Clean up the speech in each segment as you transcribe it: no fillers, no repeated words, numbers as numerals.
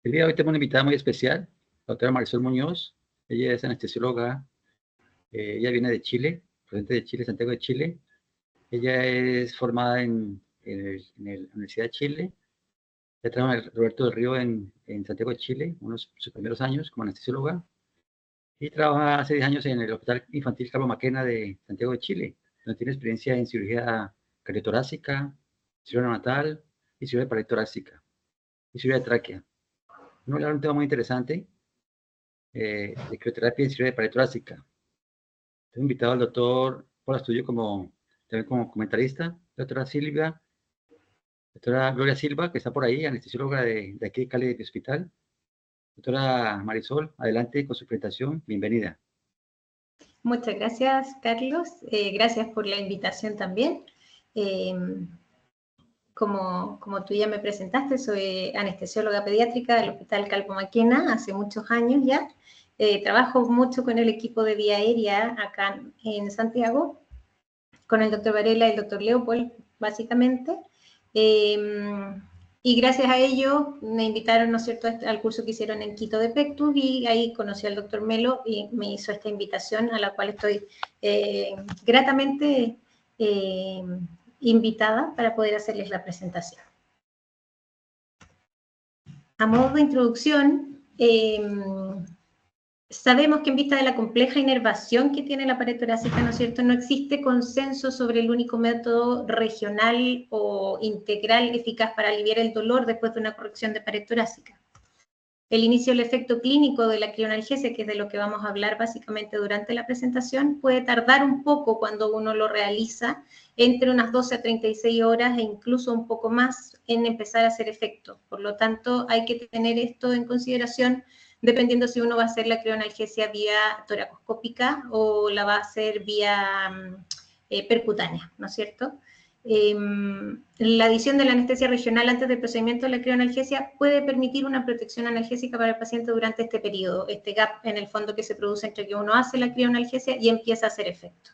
El día de hoy tenemos una invitada muy especial, la doctora Marisol Muñoz. Ella es anestesióloga, ella viene de Chile, procedente de Chile, Santiago de Chile. Ella es formada en la Universidad de Chile. Ya trabaja en Roberto del Río en Santiago de Chile, sus primeros años como anestesióloga. Y trabaja hace 10 años en el Hospital Infantil Carlos Maquena de Santiago de Chile, donde tiene experiencia en cirugía cardiotorácica, cirugía neonatal y cirugía paratorácica y cirugía de tráquea. Vamos a hablar de un tema muy interesante, de crioterapia y cirugía paratorácica. Tengo invitado al doctor Paul Astudillo también como comentarista, la doctora Gloria Silva, que está por ahí, anestesióloga de aquí de Cali de Hospital. Doctora Marisol, adelante con su presentación, bienvenida. Muchas gracias, Carlos. Gracias por la invitación también. Como tú ya me presentaste, soy anestesióloga pediátrica del Hospital Calvo Maquena hace muchos años ya. Trabajo mucho con el equipo de vía aérea acá en Santiago, con el doctor Varela y el doctor Leopold, básicamente. Y gracias a ellos me invitaron, ¿no es cierto?, al curso que hicieron en Quito de Pectus, y ahí conocí al doctor Melo y me hizo esta invitación a la cual estoy gratamente invitada para poder hacerles la presentación. A modo de introducción, sabemos que en vista de la compleja inervación que tiene la pared torácica, ¿no es cierto?, no existe consenso sobre el único método regional o integral eficaz para aliviar el dolor después de una corrección de pared torácica. El inicio del efecto clínico de la crioanalgesia, que es de lo que vamos a hablar básicamente durante la presentación, puede tardar un poco cuando uno lo realiza, entre unas 12 a 36 horas e incluso un poco más en empezar a hacer efecto. Por lo tanto, hay que tener esto en consideración dependiendo si uno va a hacer la crioanalgesia vía toracoscópica o la va a hacer vía percutánea, ¿no es cierto? La adición de la anestesia regional antes del procedimiento de la crioanalgesia puede permitir una protección analgésica para el paciente durante este periodo, este gap en el fondo que se produce entre que uno hace la crioanalgesia y empieza a hacer efecto.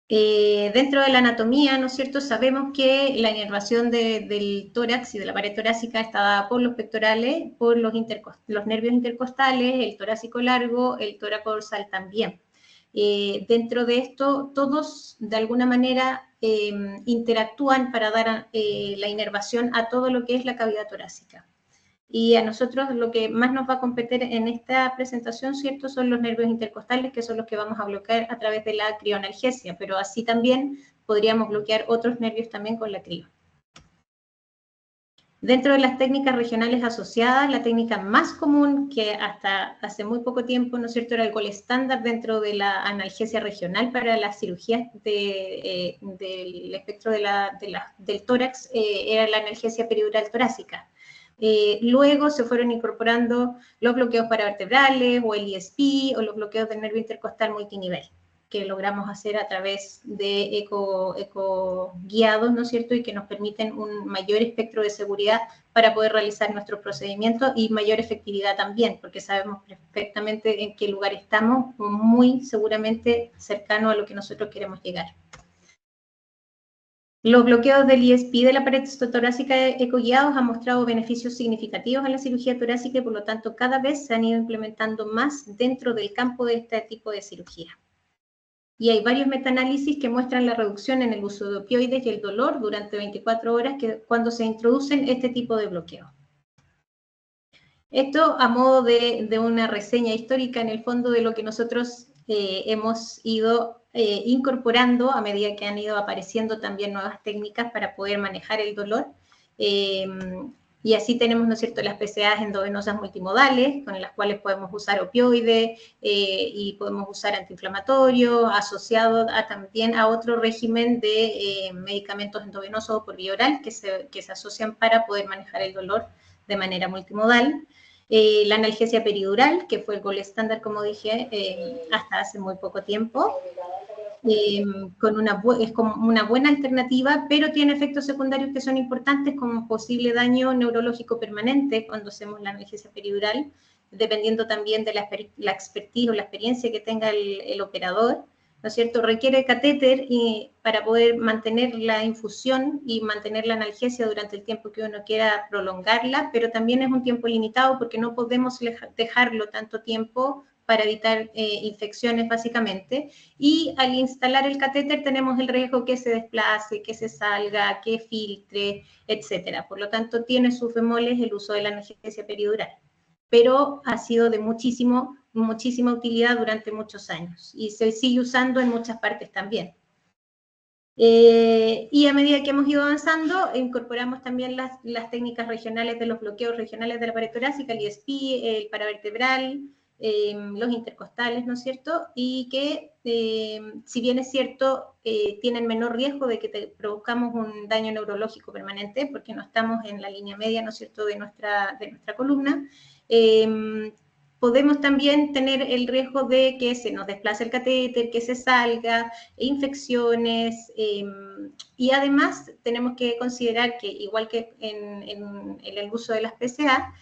Dentro de la anatomía, ¿no es cierto?, sabemos que la inervación del tórax y de la pared torácica está dada por los pectorales, por los nervios intercostales, el torácico largo, el tórax dorsal también. Dentro de esto, todos de alguna manera interactúan para dar la inervación a todo lo que es la cavidad torácica. Y a nosotros lo que más nos va a competir en esta presentación, ¿cierto?, son los nervios intercostales, que son los que vamos a bloquear a través de la crioanalgesia, pero así también podríamos bloquear otros nervios también con la crio. Dentro de las técnicas regionales asociadas, la técnica más común, que hasta hace muy poco tiempo, ¿no es cierto?, era el gol estándar dentro de la analgesia regional para las cirugías del espectro del tórax, era la analgesia peridural torácica. Luego se fueron incorporando los bloqueos paravertebrales o el ESP o los bloqueos del nervio intercostal multinivel, que logramos hacer a través de eco guiados, ¿no es cierto?, y que nos permiten un mayor espectro de seguridad para poder realizar nuestros procedimientos y mayor efectividad también, porque sabemos perfectamente en qué lugar estamos, muy seguramente cercano a lo que nosotros queremos llegar. Los bloqueos del ESP de la pared torácica ecoguiados han mostrado beneficios significativos en la cirugía torácica y por lo tanto cada vez se han ido implementando más dentro del campo de este tipo de cirugía. Y hay varios metaanálisis que muestran la reducción en el uso de opioides y el dolor durante 24 horas cuando se introducen este tipo de bloqueo. Esto a modo de una reseña histórica en el fondo de lo que nosotros hemos ido incorporando a medida que han ido apareciendo también nuevas técnicas para poder manejar el dolor. Y así tenemos, ¿no es cierto?, las PCAs endovenosas multimodales, con las cuales podemos usar opioides y podemos usar antiinflamatorios, asociado también a otro régimen de medicamentos endovenosos o por vía oral que se asocian para poder manejar el dolor de manera multimodal. La analgesia peridural, que fue el gol estándar, como dije, hasta hace muy poco tiempo. Es como una buena alternativa, pero tiene efectos secundarios que son importantes, como posible daño neurológico permanente cuando hacemos la analgesia peridural, dependiendo también de la expertise o la experiencia que tenga el operador. ¿no es cierto?, requiere catéter para poder mantener la infusión y mantener la analgesia durante el tiempo que uno quiera prolongarla, pero también es un tiempo limitado porque no podemos dejarlo tanto tiempo para evitar infecciones básicamente, y al instalar el catéter tenemos el riesgo que se desplace, que se salga, que filtre, etcétera. Por lo tanto, tiene sus bemoles el uso de la analgesia peridural, pero ha sido de muchísima utilidad durante muchos años y se sigue usando en muchas partes también. Y a medida que hemos ido avanzando, incorporamos también las técnicas regionales de los bloqueos regionales de la pared torácica, el ISP, el paravertebral, los intercostales, ¿no es cierto? Y que, si bien es cierto, tienen menor riesgo de que produzcamos un daño neurológico permanente, porque no estamos en la línea media, ¿no es cierto?, de nuestra columna, podemos también tener el riesgo de que se nos desplace el catéter, que se salga, infecciones, y además tenemos que considerar que, igual que en el uso de las PCA,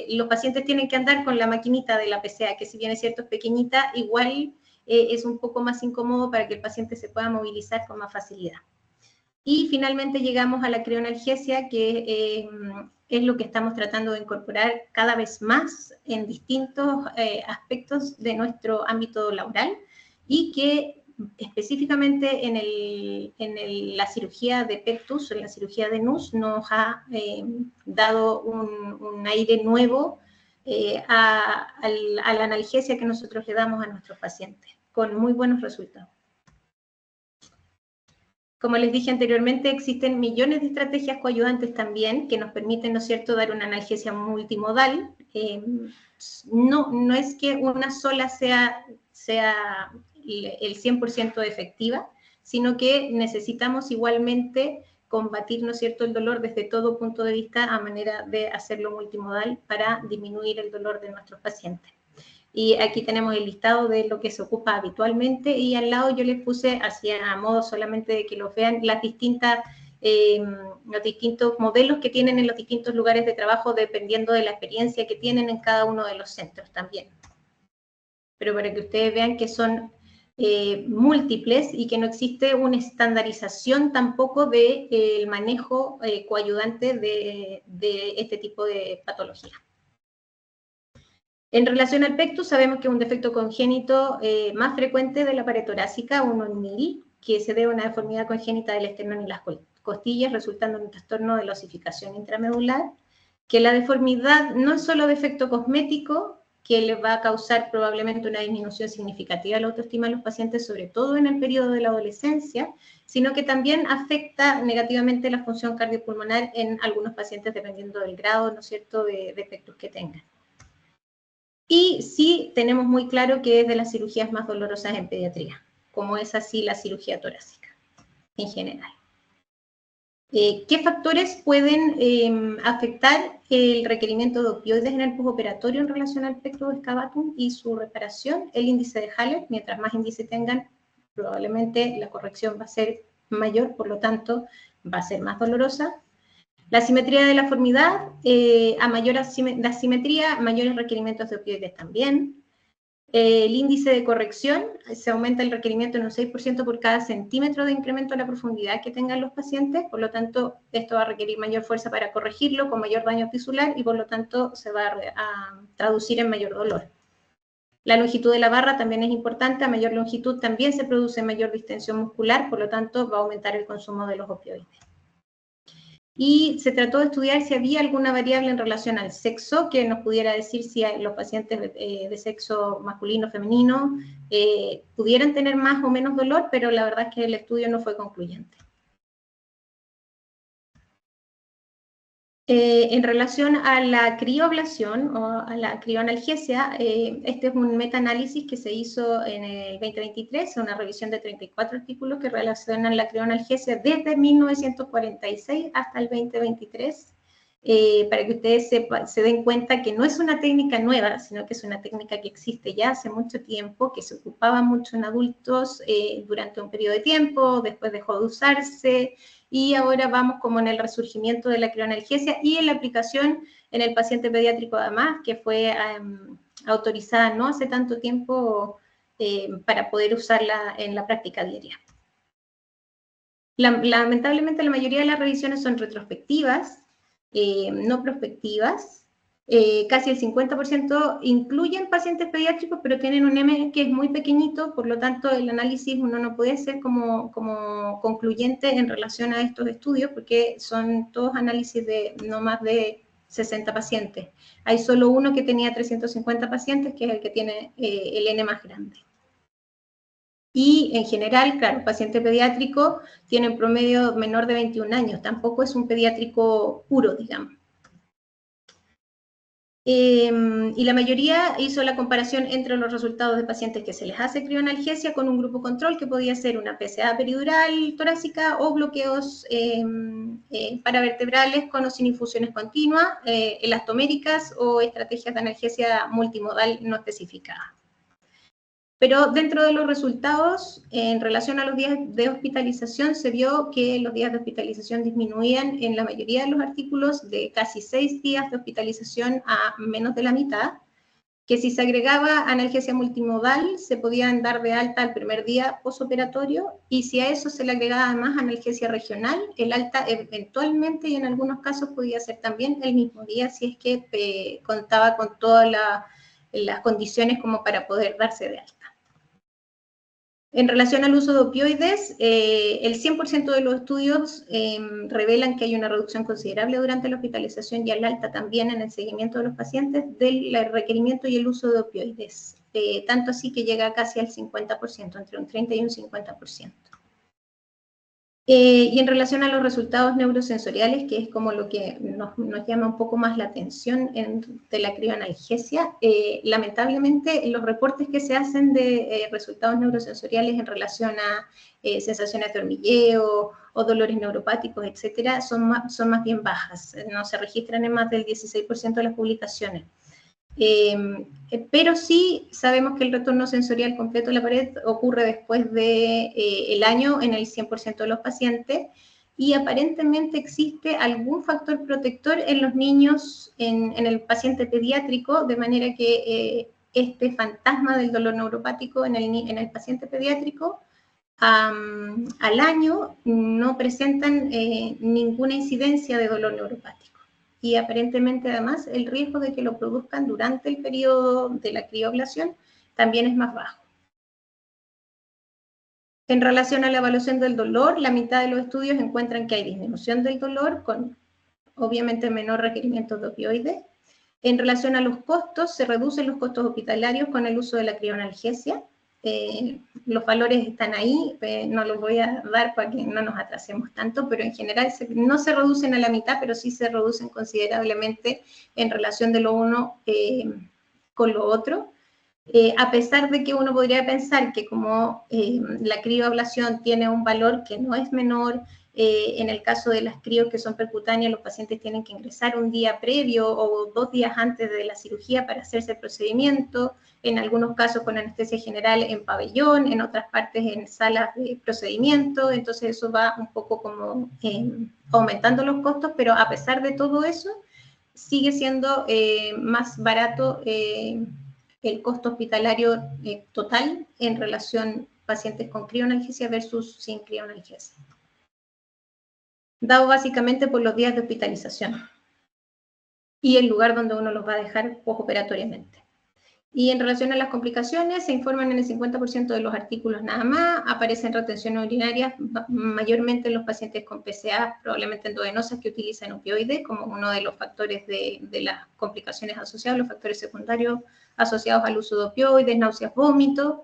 los pacientes tienen que andar con la maquinita de la PCA, que si bien es cierto es pequeñita, igual es un poco más incómodo para que el paciente se pueda movilizar con más facilidad. Y finalmente llegamos a la crioanalgesia, que es lo que estamos tratando de incorporar cada vez más en distintos aspectos de nuestro ámbito laboral, y que específicamente en la cirugía de PECTUS, en la cirugía de NUS, nos ha dado un aire nuevo a la analgesia que nosotros le damos a nuestros pacientes, con muy buenos resultados. Como les dije anteriormente, existen millones de estrategias coayudantes también que nos permiten, ¿no es cierto?, dar una analgesia multimodal. No es que una sola sea el 100% efectiva, sino que necesitamos igualmente combatir, ¿no es cierto?, el dolor desde todo punto de vista, a manera de hacerlo multimodal para disminuir el dolor de nuestros pacientes. Y aquí tenemos el listado de lo que se ocupa habitualmente, y al lado yo les puse, así a modo solamente de que los vean, los distintos modelos que tienen en los distintos lugares de trabajo, dependiendo de la experiencia que tienen en cada uno de los centros también. Pero para que ustedes vean que son múltiples y que no existe una estandarización tampoco del manejo coayudante de este tipo de patología. En relación al PECTUS, sabemos que es un defecto congénito más frecuente de la pared torácica, 1 en 1000, que se debe a una deformidad congénita del esternón y las costillas, resultando en un trastorno de la osificación intramedular, que la deformidad no es solo defecto cosmético, que les va a causar probablemente una disminución significativa de la autoestima de los pacientes, sobre todo en el periodo de la adolescencia, sino que también afecta negativamente la función cardiopulmonar en algunos pacientes, dependiendo del grado, ¿no es cierto?, de PECTUS que tengan. Y sí tenemos muy claro que es de las cirugías más dolorosas en pediatría, como es así la cirugía torácica en general. ¿Qué factores pueden afectar el requerimiento de opioides en el postoperatorio en relación al pectus excavatum y su reparación? El índice de Haller. Mientras más índice tengan, probablemente la corrección va a ser mayor, por lo tanto va a ser más dolorosa. La simetría de la deformidad, a mayor la simetría, mayores requerimientos de opioides también. El índice de corrección, se aumenta el requerimiento en un 6% por cada centímetro de incremento de la profundidad que tengan los pacientes, por lo tanto, esto va a requerir mayor fuerza para corregirlo, con mayor daño tisular, y por lo tanto se va a traducir en mayor dolor. La longitud de la barra también es importante, a mayor longitud también se produce mayor distensión muscular, por lo tanto va a aumentar el consumo de los opioides. Y se trató de estudiar si había alguna variable en relación al sexo que nos pudiera decir si los pacientes de sexo masculino o femenino pudieran tener más o menos dolor, pero la verdad es que el estudio no fue concluyente. En relación a la crioablación o a la crioanalgesia, este es un metaanálisis que se hizo en el 2023, una revisión de 34 artículos que relacionan la crioanalgesia desde 1946 hasta el 2023, para que ustedes se den cuenta que no es una técnica nueva, sino que es una técnica que existe ya hace mucho tiempo, que se ocupaba mucho en adultos durante un periodo de tiempo, después dejó de usarse, y ahora vamos como en el resurgimiento de la crioanalgesia y en la aplicación en el paciente pediátrico además, que fue autorizada no hace tanto tiempo para poder usarla en la práctica diaria. Lamentablemente la mayoría de las revisiones son retrospectivas, no prospectivas. Casi el 50% incluyen pacientes pediátricos, pero tienen un M que es muy pequeñito, por lo tanto el análisis uno no puede ser como concluyente en relación a estos estudios, porque son todos análisis de no más de 60 pacientes. Hay solo uno que tenía 350 pacientes, que es el que tiene el N más grande. Y en general, claro, el paciente pediátrico tiene en promedio menor de 21 años, tampoco es un pediátrico puro, digamos. Y la mayoría hizo la comparación entre los resultados de pacientes que se les hace crioanalgesia con un grupo control que podía ser una PCA peridural torácica o bloqueos paravertebrales con o sin infusiones continuas, elastoméricas o estrategias de analgesia multimodal no especificadas. Pero dentro de los resultados, en relación a los días de hospitalización, se vio que los días de hospitalización disminuían en la mayoría de los artículos de casi 6 días de hospitalización a menos de la mitad, que si se agregaba analgesia multimodal, se podían dar de alta al primer día posoperatorio, y si a eso se le agregaba más analgesia regional, el alta eventualmente y en algunos casos podía ser también el mismo día, si es que contaba con todas las condiciones como para poder darse de alta. En relación al uso de opioides, el 100% de los estudios revelan que hay una reducción considerable durante la hospitalización y al alta también en el seguimiento de los pacientes del requerimiento y el uso de opioides, tanto así que llega casi al 50%, entre un 30 y un 50%. Y en relación a los resultados neurosensoriales, que es como lo que nos llama un poco más la atención de la crioanalgesia, lamentablemente los reportes que se hacen de resultados neurosensoriales en relación a sensaciones de hormigueo o dolores neuropáticos, etcétera, son más bien bajas. No se registran en más del 16% de las publicaciones. Pero sí sabemos que el retorno sensorial completo de la pared ocurre después del año en el 100% de los pacientes y aparentemente existe algún factor protector en los niños, en el paciente pediátrico, de manera que este fantasma del dolor neuropático en el paciente pediátrico al año no presentan ninguna incidencia de dolor neuropático. Y aparentemente además el riesgo de que lo produzcan durante el periodo de la crioablación también es más bajo. En relación a la evaluación del dolor, la mitad de los estudios encuentran que hay disminución del dolor con obviamente menor requerimiento de opioides. En relación a los costos, se reducen los costos hospitalarios con el uso de la crioanalgesia. Los valores están ahí, no los voy a dar para que no nos atrasemos tanto, pero en general no se reducen a la mitad, pero sí se reducen considerablemente en relación de lo uno con lo otro. A pesar de que uno podría pensar que como la crioablación tiene un valor que no es menor, en el caso de las crios que son percutáneas, los pacientes tienen que ingresar un día previo o 2 días antes de la cirugía para hacerse el procedimiento, en algunos casos con anestesia general en pabellón, en otras partes en salas de procedimiento, entonces eso va un poco como aumentando los costos, pero a pesar de todo eso, sigue siendo más barato el costo hospitalario total en relación pacientes con crioanalgesia versus sin crioanalgesia, dado básicamente por los días de hospitalización y el lugar donde uno los va a dejar posoperatoriamente. Y en relación a las complicaciones, se informan en el 50% de los artículos nada más, aparecen retenciones urinarias mayormente en los pacientes con PCA, probablemente endovenosas, que utilizan opioides como uno de los factores de las complicaciones asociadas, los factores secundarios asociados al uso de opioides, náuseas, vómitos.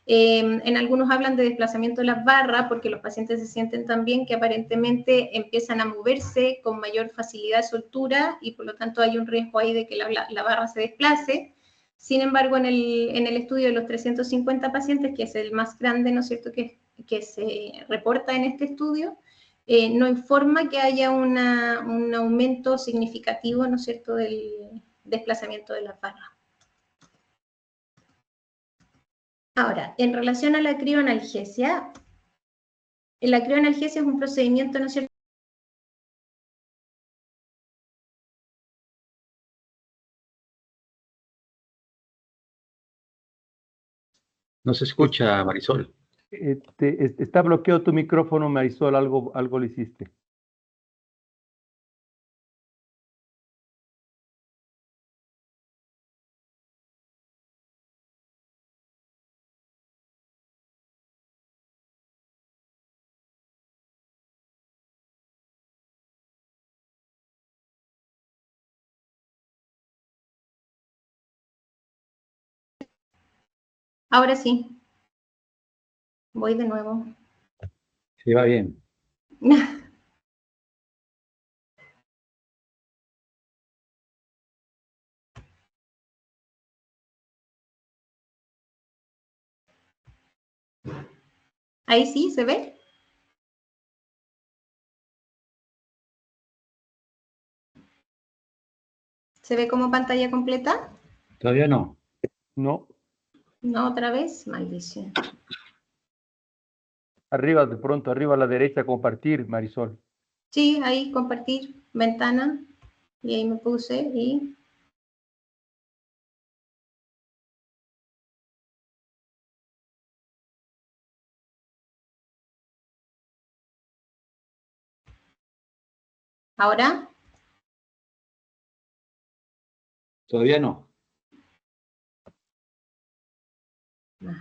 En algunos hablan de desplazamiento de las barras porque los pacientes se sienten también que aparentemente empiezan a moverse con mayor facilidad de soltura y por lo tanto hay un riesgo ahí de que la barra se desplace. Sin embargo, en el estudio de los 350 pacientes, que es el más grande, ¿no es cierto?, que se reporta en este estudio, no informa que haya un aumento significativo, ¿no es cierto?, del desplazamiento de las barras. Ahora, en relación a la crioanalgesia es un procedimiento, ¿no es cierto?, No se escucha, Marisol. Está bloqueado tu micrófono, Marisol, algo le hiciste. Ahora sí. Voy de nuevo. Sí, va bien. Ahí sí, ¿se ve? ¿Se ve como pantalla completa? Todavía no. No. No, otra vez. Maldición. Arriba, de pronto, arriba a la derecha, compartir, Marisol. Sí, ahí compartir ventana. Y ahí me puse y... ¿Ahora? Todavía no. Ay.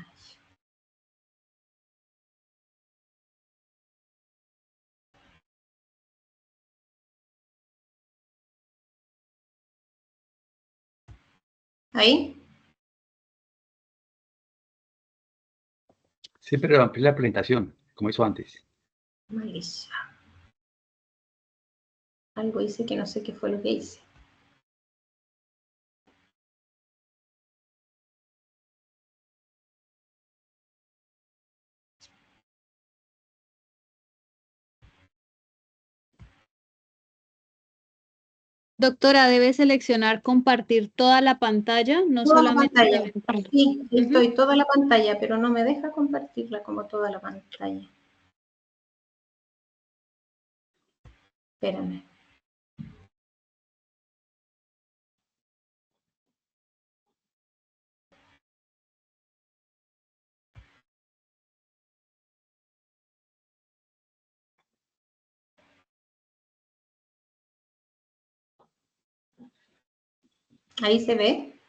¿Ahí? Siempre amplié la presentación, como hizo antes. Maldición. Algo hice que no sé qué fue lo que hice. Doctora, debe seleccionar compartir toda la pantalla, no Toda la solamente pantalla. la ventana. Sí, estoy toda la pantalla, pero no me deja compartirla como toda la pantalla. Espérame. Ahí se ve.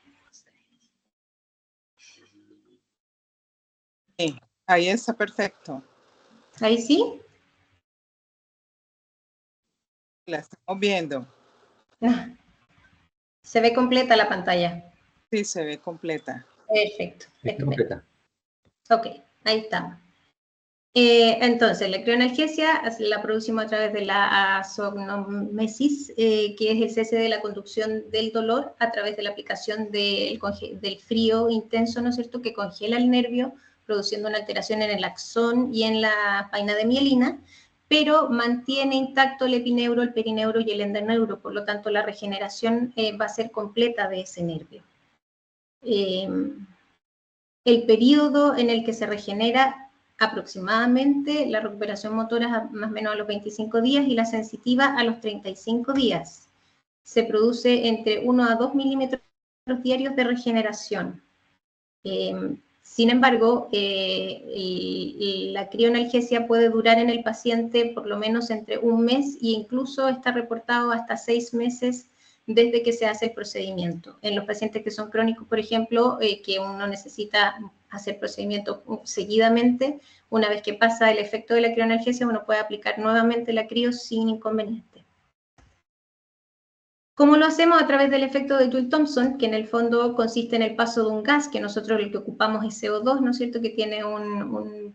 Sí, ahí está perfecto. Ahí sí. La estamos viendo. Se ve completa la pantalla. Sí, se ve completa. Perfecto. Está completa. Ok, ahí está. Entonces, la crioanalgesia la producimos a través de la azognómesis, que es el cese de la conducción del dolor a través de la aplicación del frío intenso, ¿no es cierto?, que congela el nervio, produciendo una alteración en el axón y en la vaina de mielina, pero mantiene intacto el epineuro, el perineuro y el endoneuro, por lo tanto la regeneración va a ser completa de ese nervio. El periodo en el que se regenera aproximadamente la recuperación motora más o menos a los 25 días y la sensitiva a los 35 días. Se produce entre 1 a 2 milímetros diarios de regeneración. Sin embargo, la crioanalgesia puede durar en el paciente por lo menos entre un mes e incluso está reportado hasta 6 meses desde que se hace el procedimiento. En los pacientes que son crónicos, por ejemplo, que uno necesita hacer procedimientos seguidamente, una vez que pasa el efecto de la crioanalgesia, uno puede aplicar nuevamente la crio sin inconveniente. ¿Cómo lo hacemos? A través del efecto de Joule-Thomson, que en el fondo consiste en el paso de un gas, que nosotros lo que ocupamos es CO2, ¿no es cierto?, que tiene una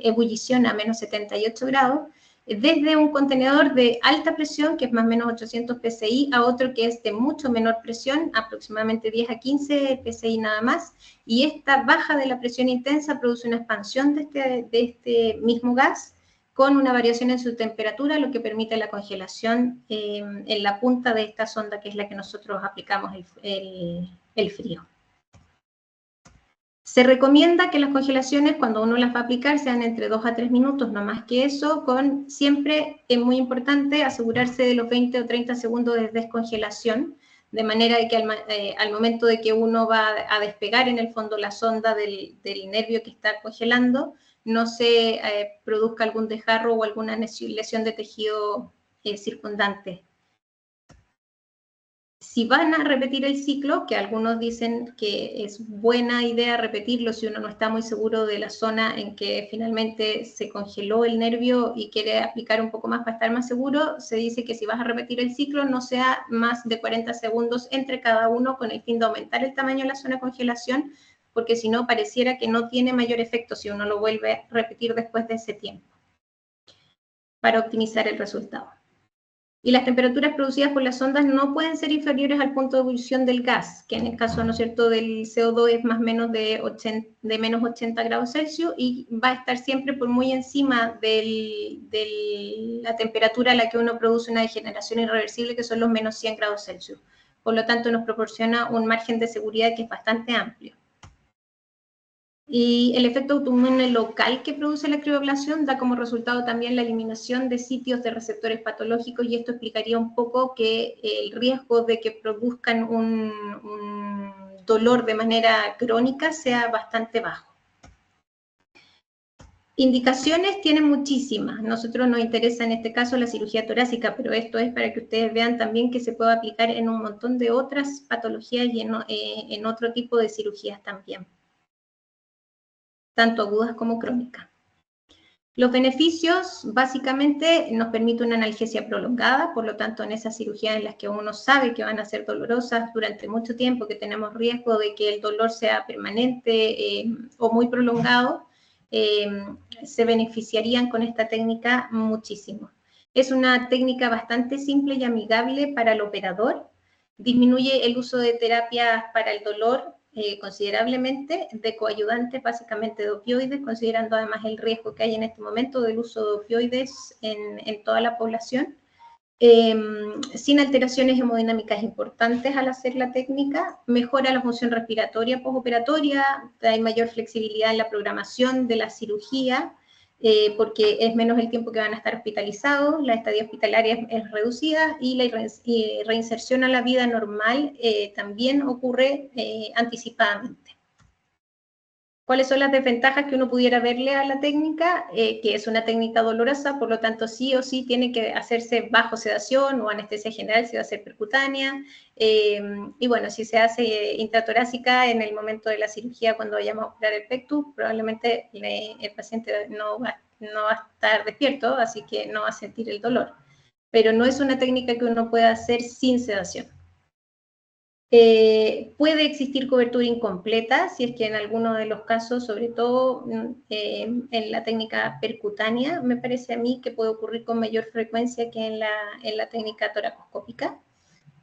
ebullición a menos 78 grados, desde un contenedor de alta presión, que es más o menos 800 psi, a otro que es de mucho menor presión, aproximadamente 10 a 15 psi nada más, y esta baja de la presión intensa produce una expansión de este mismo gas, con una variación en su temperatura, lo que permite la congelación en la punta de esta sonda, que es la que nosotros aplicamos el frío. Se recomienda que las congelaciones, cuando uno las va a aplicar, sean entre 2 a 3 minutos, no más que eso, con siempre es muy importante asegurarse de los 20 o 30 segundos de descongelación, de manera de que al momento de que uno va a despegar en el fondo la sonda del nervio que está congelando, no se produzca algún desgarro o alguna lesión de tejido circundante. Si van a repetir el ciclo, que algunos dicen que es buena idea repetirlo si uno no está muy seguro de la zona en que finalmente se congeló el nervio y quiere aplicar un poco más para estar más seguro, se dice que si vas a repetir el ciclo no sea más de 40 segundos entre cada uno con el fin de aumentar el tamaño de la zona de congelación, porque si no pareciera que no tiene mayor efecto si uno lo vuelve a repetir después de ese tiempo, para optimizar el resultado. Y las temperaturas producidas por las ondas no pueden ser inferiores al punto de ebullición del gas, que en el caso, ¿no es cierto?, del CO2 es más o menos de menos 80 grados Celsius y va a estar siempre por muy encima de la temperatura a la que uno produce una degeneración irreversible, que son los menos 100 grados Celsius. Por lo tanto, nos proporciona un margen de seguridad que es bastante amplio. Y el efecto autoinmune local que produce la crioablación da como resultado también la eliminación de sitios de receptores patológicos, y esto explicaría un poco que el riesgo de que produzcan un dolor de manera crónica sea bastante bajo. Indicaciones tienen muchísimas. Nosotros nos interesa en este caso la cirugía torácica, pero esto es para que ustedes vean también que se puede aplicar en un montón de otras patologías y en otro tipo de cirugías también, tanto agudas como crónicas. Los beneficios, básicamente, nos permite una analgesia prolongada, por lo tanto, en esas cirugías en las que uno sabe que van a ser dolorosas durante mucho tiempo, que tenemos riesgo de que el dolor sea permanente o muy prolongado, se beneficiarían con esta técnica muchísimo. Es una técnica bastante simple y amigable para el operador, disminuye el uso de terapias para el dolor considerablemente, de coayudantes, básicamente de opioides, considerando además el riesgo que hay en este momento del uso de opioides en toda la población, sin alteraciones hemodinámicas importantes al hacer la técnica, mejora la función respiratoria postoperatoria, hay mayor flexibilidad en la programación de la cirugía, porque es menos el tiempo que van a estar hospitalizados, la estadía hospitalaria es reducida y la reinserción a la vida normal también ocurre anticipadamente. ¿Cuáles son las desventajas que uno pudiera verle a la técnica? Que es una técnica dolorosa, por lo tanto sí o sí tiene que hacerse bajo sedación o anestesia general si va a ser percutánea. Y bueno, si se hace intratorácica en el momento de la cirugía cuando vayamos a operar el pectus, probablemente el paciente no va a estar despierto, así que no va a sentir el dolor. Pero no es una técnica que uno pueda hacer sin sedación. Puede existir cobertura incompleta si es que en alguno de los casos, sobre todo en la técnica percutánea, me parece a mí que puede ocurrir con mayor frecuencia que en la técnica toracoscópica.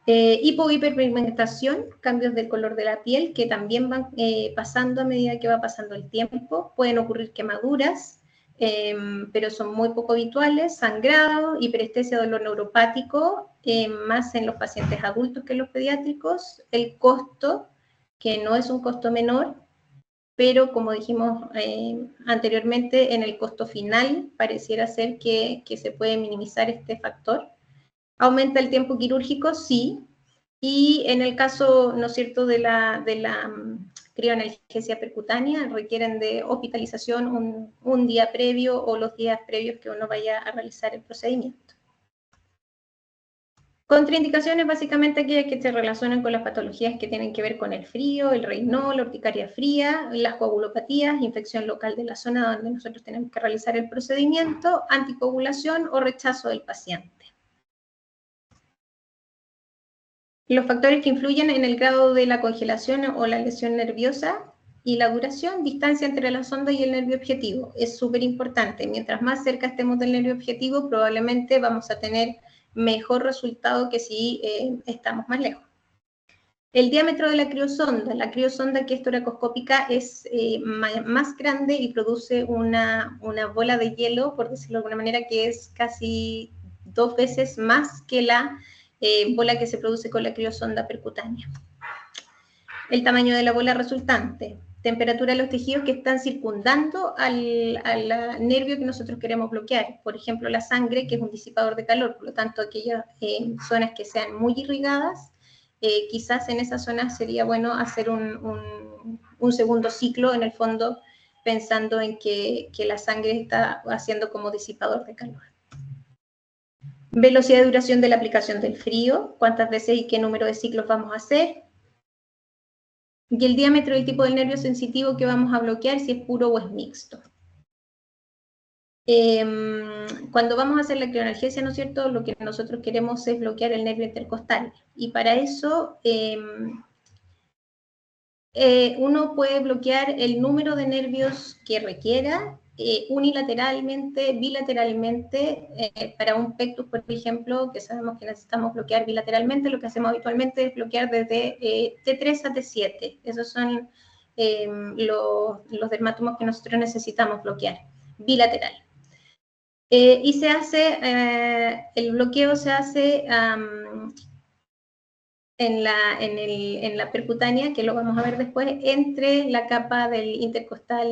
Hipohiperpigmentación, cambios del color de la piel que también van pasando a medida que va pasando el tiempo. Pueden ocurrir quemaduras, pero son muy poco habituales, sangrado, hiperestesia, dolor neuropático, más en los pacientes adultos que en los pediátricos. El costo, que no es un costo menor, pero como dijimos anteriormente, en el costo final pareciera ser que se puede minimizar este factor. ¿Aumenta el tiempo quirúrgico? Sí. Y en el caso, ¿no es cierto?, de la crioanalgesia percutánea, requieren de hospitalización un día previo o los días previos que uno vaya a realizar el procedimiento. Contraindicaciones, básicamente aquellas que se relacionan con las patologías que tienen que ver con el frío, el retinol, la urticaria fría, las coagulopatías, infección local de la zona donde nosotros tenemos que realizar el procedimiento, anticoagulación o rechazo del paciente. Los factores que influyen en el grado de la congelación o la lesión nerviosa y la duración, distancia entre la sonda y el nervio objetivo. Es súper importante. Mientras más cerca estemos del nervio objetivo, probablemente vamos a tener mejor resultado que si estamos más lejos. El diámetro de la criosonda que es toracoscópica es más grande y produce una bola de hielo, por decirlo de alguna manera, que es casi 2 veces más que la bola que se produce con la criosonda percutánea. El tamaño de la bola resultante, temperatura de los tejidos que están circundando al nervio que nosotros queremos bloquear. Por ejemplo, la sangre, que es un disipador de calor, por lo tanto, aquellas zonas que sean muy irrigadas quizás en esa zona sería bueno hacer un segundo ciclo, en el fondo, pensando en que la sangre está haciendo como disipador de calor. Velocidad de duración de la aplicación del frío, cuántas veces y qué número de ciclos vamos a hacer. Y el diámetro del tipo del nervio sensitivo que vamos a bloquear, si es puro o es mixto. Cuando vamos a hacer la crioanalgesia, ¿no es cierto?, lo que nosotros queremos es bloquear el nervio intercostal. Y para eso, uno puede bloquear el número de nervios que requiera, unilateralmente, bilateralmente. Para un pectus, por ejemplo, que sabemos que necesitamos bloquear bilateralmente, lo que hacemos habitualmente es bloquear desde T3 a T7. Esos son los dermatomos que nosotros necesitamos bloquear, bilateral. Y se hace, el bloqueo se hace en la percutánea, que lo vamos a ver después, entre la capa del intercostal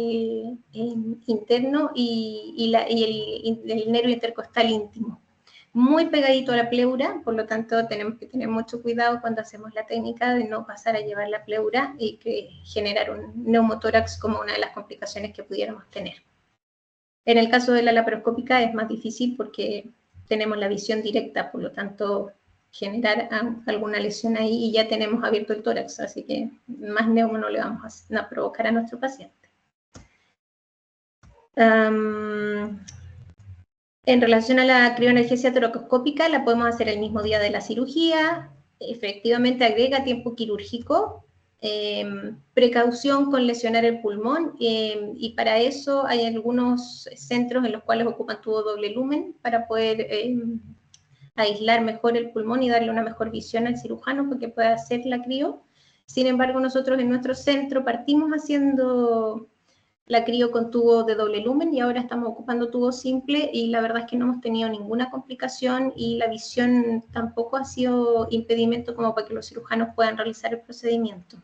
interno y el nervio intercostal íntimo. Muy pegadito a la pleura, por lo tanto tenemos que tener mucho cuidado cuando hacemos la técnica de no pasar a llevar la pleura y que generar un neumotórax como una de las complicaciones que pudiéramos tener. En el caso de la laparoscópica es más difícil porque tenemos la visión directa, por lo tanto generar alguna lesión ahí y ya tenemos abierto el tórax, así que más neumo no le vamos a provocar a nuestro paciente. En relación a la crioanalgesia toracoscópica, la podemos hacer el mismo día de la cirugía. Efectivamente agrega tiempo quirúrgico, precaución con lesionar el pulmón, y para eso hay algunos centros en los cuales ocupan tubo doble lumen para poder aislar mejor el pulmón y darle una mejor visión al cirujano para que pueda hacer la crio. Sin embargo, nosotros en nuestro centro partimos haciendo la crio con tubo de doble lumen y ahora estamos ocupando tubo simple y la verdad es que no hemos tenido ninguna complicación y la visión tampoco ha sido impedimento como para que los cirujanos puedan realizar el procedimiento.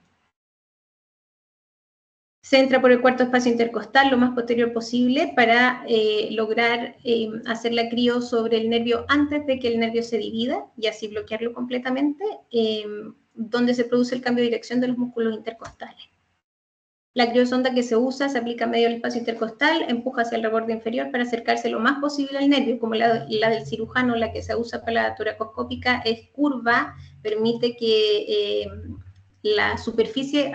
Se entra por el cuarto espacio intercostal lo más posterior posible para lograr hacer la crio sobre el nervio antes de que el nervio se divida y así bloquearlo completamente, donde se produce el cambio de dirección de los músculos intercostales. La criosonda que se usa se aplica en medio del espacio intercostal, empuja hacia el reborde inferior para acercarse lo más posible al nervio, como la del cirujano, la que se usa para la toracoscópica, es curva, permite que la superficie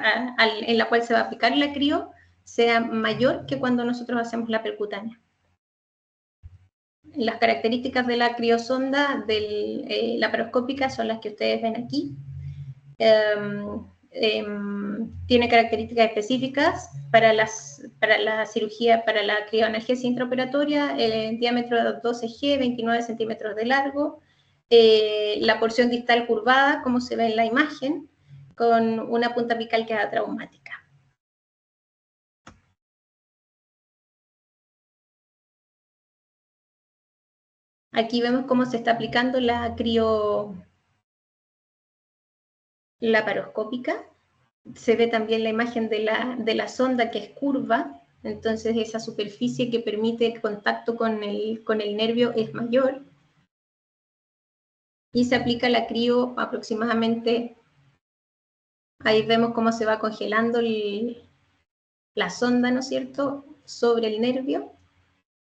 en la cual se va a aplicar la crio sea mayor que cuando nosotros hacemos la percutánea. Las características de la criosonda laparoscópica son las que ustedes ven aquí. Tiene características específicas para la cirugía, para la crioanalgesia intraoperatoria, el diámetro de 12 G, 29 centímetros de largo, la porción distal curvada, como se ve en la imagen, con una punta apical que es atraumática. Aquí vemos cómo se está aplicando la crio laparoscópica. Se ve también la imagen de la sonda que es curva, entonces esa superficie que permite contacto con el nervio es mayor. Y se aplica la crio aproximadamente, ahí vemos cómo se va congelando la sonda, ¿no es cierto?, sobre el nervio.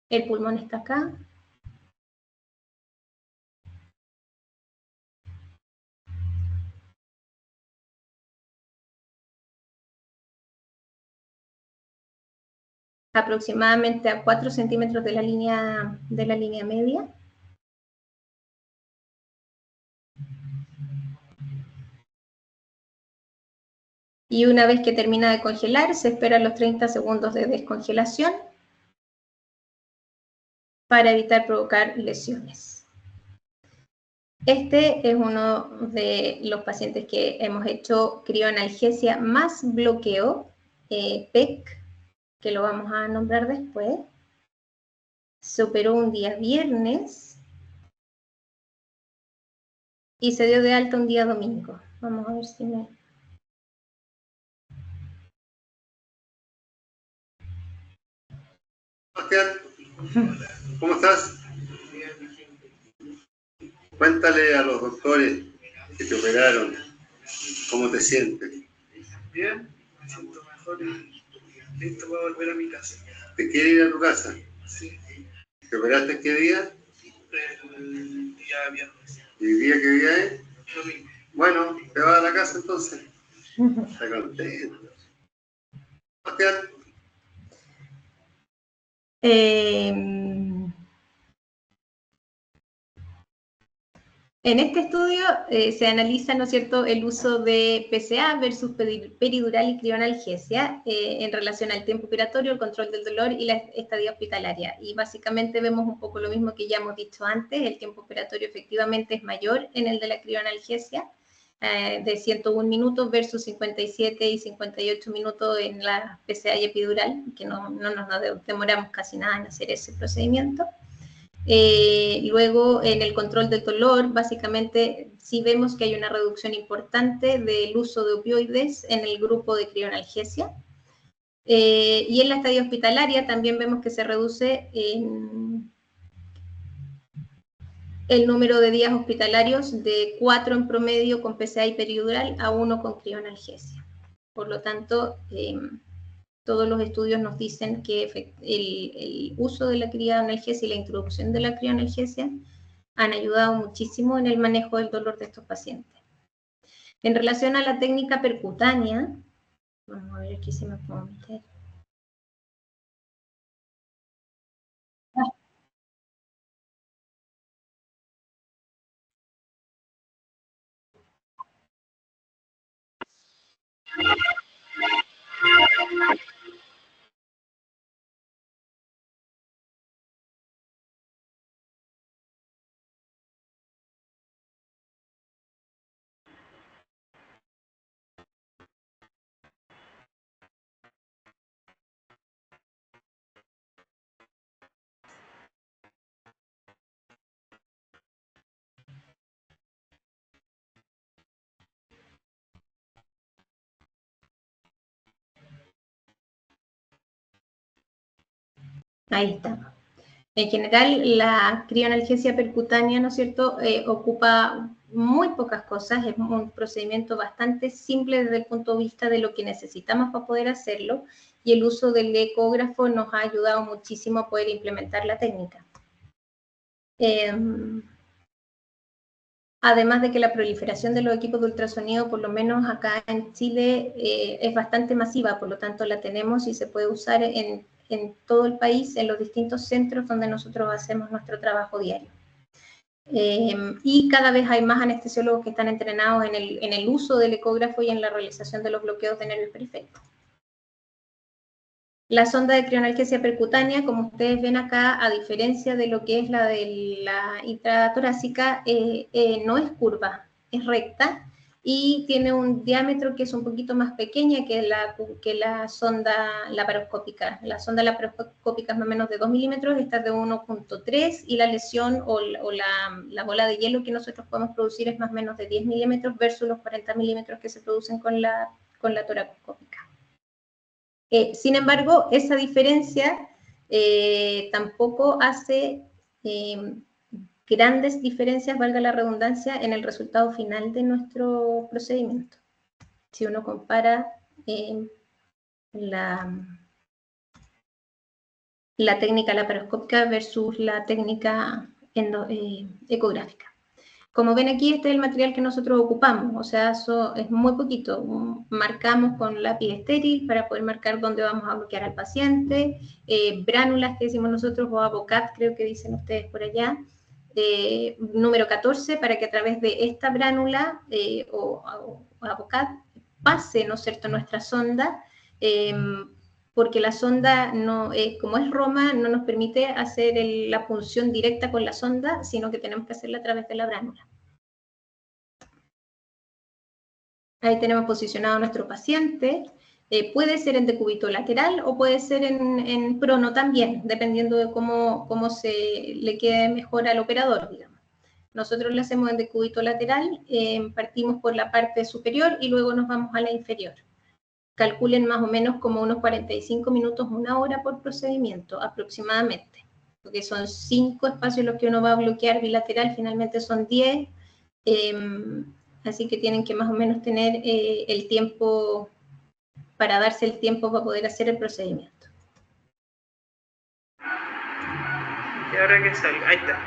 El pulmón está acá. Aproximadamente a 4 centímetros de la línea media. Y una vez que termina de congelar, se esperan los 30 segundos de descongelación para evitar provocar lesiones. Este es uno de los pacientes que hemos hecho crioanalgesia más bloqueo, PEC, que lo vamos a nombrar después. Se operó un día viernes y se dio de alta un día domingo. Vamos a ver si me... Sebastián, ¿cómo estás? Cuéntale a los doctores que te operaron ¿Cómo te sientes? Bien, me siento mejor y listo para volver a mi casa. ¿Te quieres ir a tu casa? Sí, ¿Te operaste qué día? el día viernes, ¿Y el día qué día es? domingo. Bueno, te vas a la casa entonces. Está contento. Sebastián, En este estudio se analiza, ¿no es cierto?, el uso de PCA versus peridural y crioanalgesia en relación al tiempo operatorio, el control del dolor y la estadía hospitalaria. Y básicamente vemos un poco lo mismo que ya hemos dicho antes, el tiempo operatorio efectivamente es mayor en el de la crioanalgesia, de 101 minutos versus 57 y 58 minutos en la PCA y epidural, que no nos demoramos casi nada en hacer ese procedimiento. Luego, en el control del dolor, básicamente sí vemos que hay una reducción importante del uso de opioides en el grupo de crioanalgesia. Y en la estadía hospitalaria también vemos que se reduce el número de días hospitalarios de 4 en promedio con PCA y peridural a 1 con crioanalgesia. Por lo tanto, todos los estudios nos dicen que el uso de la crioanalgesia y la introducción de la crioanalgesia han ayudado muchísimo en el manejo del dolor de estos pacientes. En relación a la técnica percutánea, vamos a ver aquí si me puedo meter. Ahí está. En general, la crioanalgesia percutánea, ¿no es cierto?, ocupa muy pocas cosas, es un procedimiento bastante simple desde el punto de vista de lo que necesitamos para poder hacerlo, y el uso del ecógrafo nos ha ayudado muchísimo a poder implementar la técnica. Además de que la proliferación de los equipos de ultrasonido, por lo menos acá en Chile, es bastante masiva, por lo tanto la tenemos y se puede usar en todo el país, en los distintos centros donde nosotros hacemos nuestro trabajo diario. Y cada vez hay más anestesiólogos que están entrenados en el uso del ecógrafo y en la realización de los bloqueos de nervios periféricos. La sonda de crioanalgesia percutánea, como ustedes ven acá, a diferencia de lo que es la de la intratorácica, no es curva, es recta y tiene un diámetro que es un poquito más pequeña que la sonda laparoscópica. La sonda laparoscópica es más o menos de 2 milímetros, esta es de 1.3 y la lesión o la bola de hielo que nosotros podemos producir es más o menos de 10 milímetros versus los 40 milímetros que se producen con la toracoscópica. Sin embargo, esa diferencia tampoco hace grandes diferencias, valga la redundancia, en el resultado final de nuestro procedimiento. Si uno compara la técnica laparoscópica versus la técnica ecográfica. Como ven aquí, este es el material que nosotros ocupamos, o sea, eso es muy poquito. Marcamos con lápiz estéril para poder marcar dónde vamos a bloquear al paciente, bránulas que decimos nosotros, o ABOCAT, creo que dicen ustedes por allá, número 14, para que a través de esta bránula o ABOCAT pase, ¿no es cierto?, nuestra sonda, porque la sonda, como es Roma, no nos permite hacer la punción directa con la sonda, sino que tenemos que hacerla a través de la bránula. Ahí tenemos posicionado a nuestro paciente. Puede ser en decúbito lateral o puede ser en prono también, dependiendo de cómo se le quede mejor al operador, digamos. Nosotros lo hacemos en decúbito lateral, partimos por la parte superior y luego nos vamos a la inferior. Calculen más o menos como unos 45 minutos, una hora por procedimiento aproximadamente, porque son 5 espacios los que uno va a bloquear bilateral, finalmente son 10, así que tienen que más o menos tener el tiempo, para darse el tiempo para poder hacer el procedimiento. Y ahora que salga, ahí está.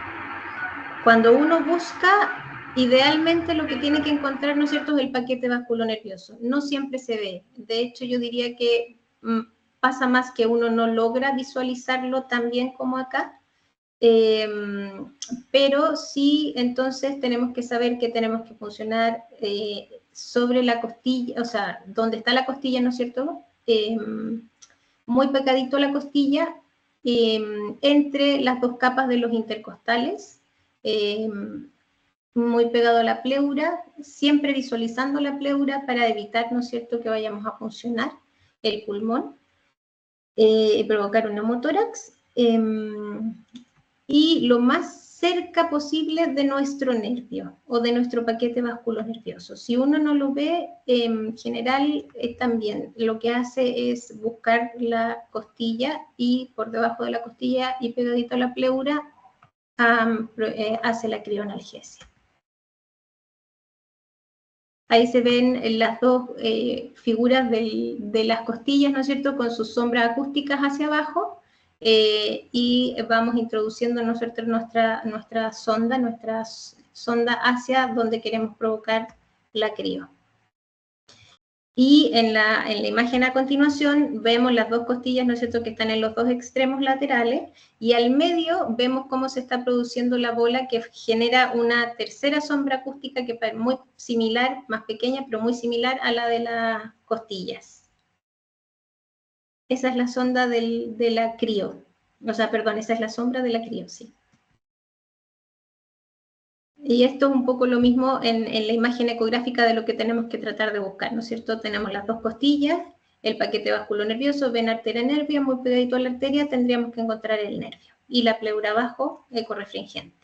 Cuando uno busca, idealmente lo que tiene que encontrar, ¿no es cierto?, es el paquete vasculonervioso. No siempre se ve. De hecho, yo diría que pasa más que uno no logra visualizarlo tan bien como acá. Pero sí, entonces tenemos que saber que tenemos que funcionar sobre la costilla, o sea, donde está la costilla, ¿no es cierto?, muy pegadito a la costilla, entre las dos capas de los intercostales, muy pegado a la pleura, siempre visualizando la pleura para evitar, ¿no es cierto?, que vayamos a funcionar el pulmón y provocar un neumotórax. Y lo más cerca posible de nuestro nervio o de nuestro paquete vasculonervioso. Si uno no lo ve, en general también lo que hace es buscar la costilla y por debajo de la costilla y pegadito a la pleura hace la crioanalgesia. Ahí se ven las dos figuras de las costillas, ¿no es cierto?, con sus sombras acústicas hacia abajo. Y vamos introduciendo, ¿no es cierto?, nuestra sonda hacia donde queremos provocar la crio. Y en la imagen a continuación vemos las dos costillas, ¿no es cierto?, que están en los dos extremos laterales, y al medio vemos cómo se está produciendo la bola que genera una tercera sombra acústica que es muy similar, más pequeña, pero muy similar a la de las costillas. Esa es la sonda de la crio. O sea, perdón, esa es la sombra de la crio, sí. Y esto es un poco lo mismo en la imagen ecográfica de lo que tenemos que tratar de buscar, ¿no es cierto? Tenemos las dos costillas, el paquete vasculonervioso, vena, arteria, nervio, muy pegadito a la arteria, tendríamos que encontrar el nervio. Y la pleura abajo, ecorrefringente.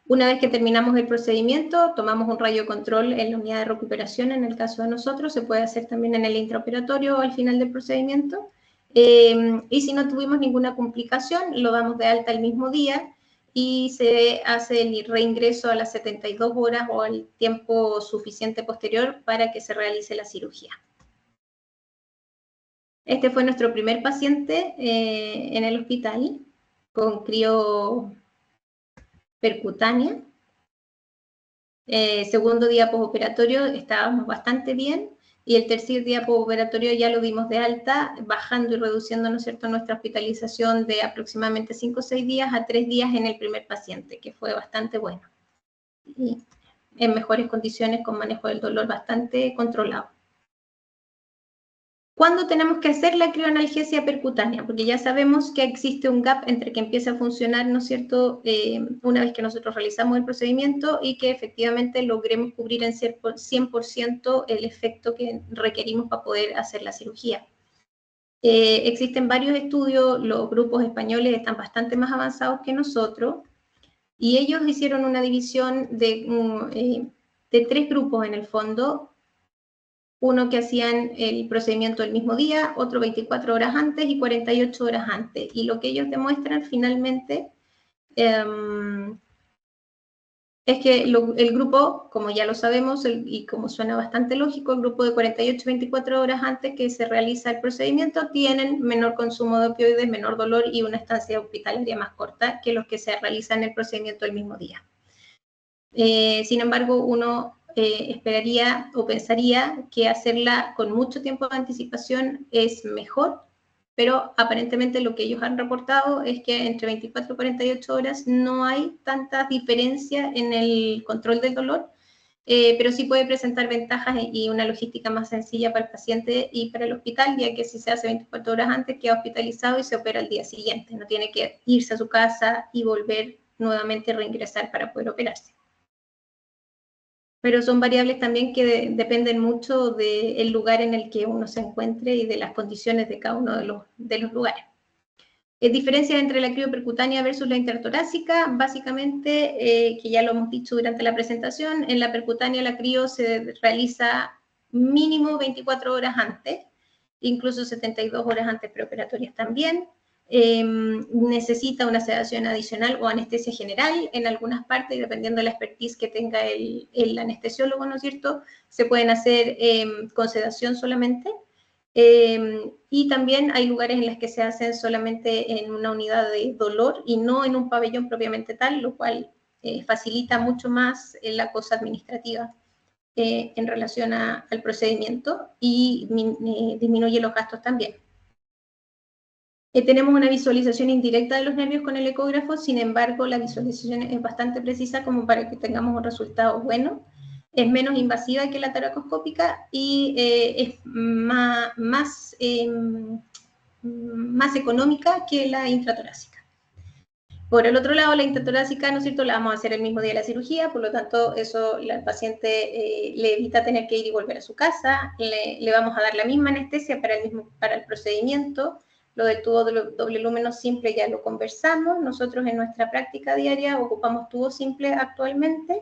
Una vez que terminamos el procedimiento, tomamos un rayo control en la unidad de recuperación, en el caso de nosotros, se puede hacer también en el intraoperatorio o al final del procedimiento. Y si no tuvimos ninguna complicación, lo damos de alta el mismo día y se hace el reingreso a las 72 horas o al tiempo suficiente posterior para que se realice la cirugía. Este fue nuestro primer paciente en el hospital con crio percutánea. Segundo día postoperatorio estábamos bastante bien y el tercer día postoperatorio ya lo dimos de alta, bajando y reduciendo, ¿no es cierto?, nuestra hospitalización de aproximadamente 5 o 6 días a 3 días en el primer paciente, que fue bastante bueno. Y en mejores condiciones, con manejo del dolor bastante controlado. ¿Cuándo tenemos que hacer la crioanalgesia percutánea? Porque ya sabemos que existe un gap entre que empieza a funcionar, ¿no es cierto?, una vez que nosotros realizamos el procedimiento y que efectivamente logremos cubrir en 100% el efecto que requerimos para poder hacer la cirugía. Existen varios estudios, los grupos españoles están bastante más avanzados que nosotros, y ellos hicieron una división de 3 grupos en el fondo. Uno que hacían el procedimiento el mismo día, otro 24 horas antes y 48 horas antes. Y lo que ellos demuestran finalmente es que el grupo, como ya lo sabemos y como suena bastante lógico, el grupo de 48-24 horas antes que se realiza el procedimiento tienen menor consumo de opioides, menor dolor y una estancia hospitalaria más corta que los que se realizan el procedimiento el mismo día. Sin embargo, uno esperaría o pensaría que hacerla con mucho tiempo de anticipación es mejor, pero aparentemente lo que ellos han reportado es que entre 24 y 48 horas no hay tanta diferencia en el control del dolor, pero sí puede presentar ventajas y una logística más sencilla para el paciente y para el hospital, ya que si se hace 24 horas antes queda hospitalizado y se opera al día siguiente, no tiene que irse a su casa y volver nuevamente a reingresar para poder operarse. Pero son variables también que dependen mucho del lugar en el que uno se encuentre y de las condiciones de cada uno de los lugares. Diferencias entre la criopercutánea versus la intertorácica, básicamente, que ya lo hemos dicho durante la presentación, en la percutánea la crio se realiza mínimo 24 horas antes, incluso 72 horas antes preoperatorias también. necesita una sedación adicional o anestesia general en algunas partes, y dependiendo de la expertise que tenga el anestesiólogo, ¿no es cierto?, se pueden hacer con sedación solamente. Y también hay lugares en los que se hacen solamente en una unidad de dolor y no en un pabellón propiamente tal, lo cual facilita mucho más la cosa administrativa en relación al procedimiento y disminuye los gastos también. Tenemos una visualización indirecta de los nervios con el ecógrafo, sin embargo, la visualización es bastante precisa como para que tengamos un resultado bueno. Es menos invasiva que la toracoscópica y es más económica que la intratorácica. Por el otro lado, la intratorácica, ¿no es cierto?, la vamos a hacer el mismo día de la cirugía, por lo tanto, eso al paciente le evita tener que ir y volver a su casa, le vamos a dar la misma anestesia para el procedimiento. Lo del tubo doble lúmeno simple ya lo conversamos. Nosotros en nuestra práctica diaria ocupamos tubo simple actualmente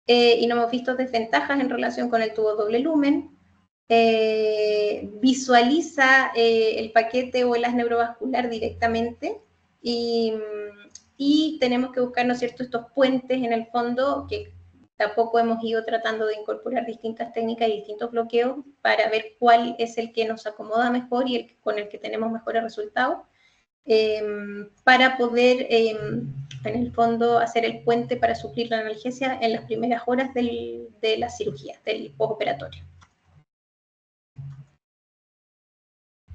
y no hemos visto desventajas en relación con el tubo doble lumen. Visualiza el paquete o el haz neurovascular directamente y tenemos que buscar, ¿no es cierto?, estos puentes en el fondo que tampoco hemos ido tratando de incorporar distintas técnicas y distintos bloqueos para ver cuál es el que nos acomoda mejor y con el que tenemos mejores resultados, para poder, en el fondo, hacer el puente para suplir la analgesia en las primeras horas de la cirugía, del postoperatorio.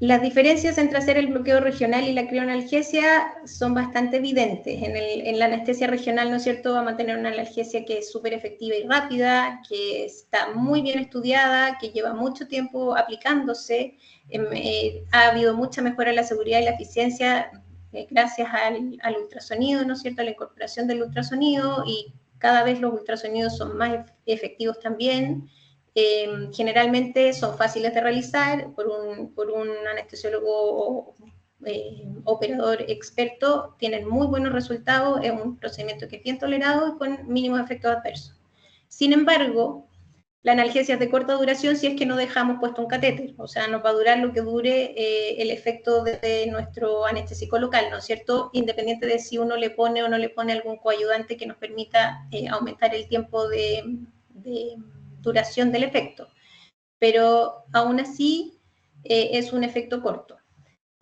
Las diferencias entre hacer el bloqueo regional y la crioanalgesia son bastante evidentes. En la anestesia regional, ¿no es cierto?, vamos a tener una analgesia que es súper efectiva y rápida, que está muy bien estudiada, que lleva mucho tiempo aplicándose. Ha habido mucha mejora en la seguridad y la eficiencia gracias al ultrasonido, ¿no es cierto?, a la incorporación del ultrasonido, y cada vez los ultrasonidos son más efectivos también. Generalmente son fáciles de realizar por un anestesiólogo operador experto, tienen muy buenos resultados, es un procedimiento que es bien tolerado y con mínimos efectos adversos. Sin embargo, la analgesia es de corta duración si es que no dejamos puesto un catéter, o sea, no va a durar lo que dure el efecto de nuestro anestésico local, ¿no es cierto?, independiente de si uno le pone o no le pone algún coayudante que nos permita aumentar el tiempo de duración del efecto, pero aún así es un efecto corto.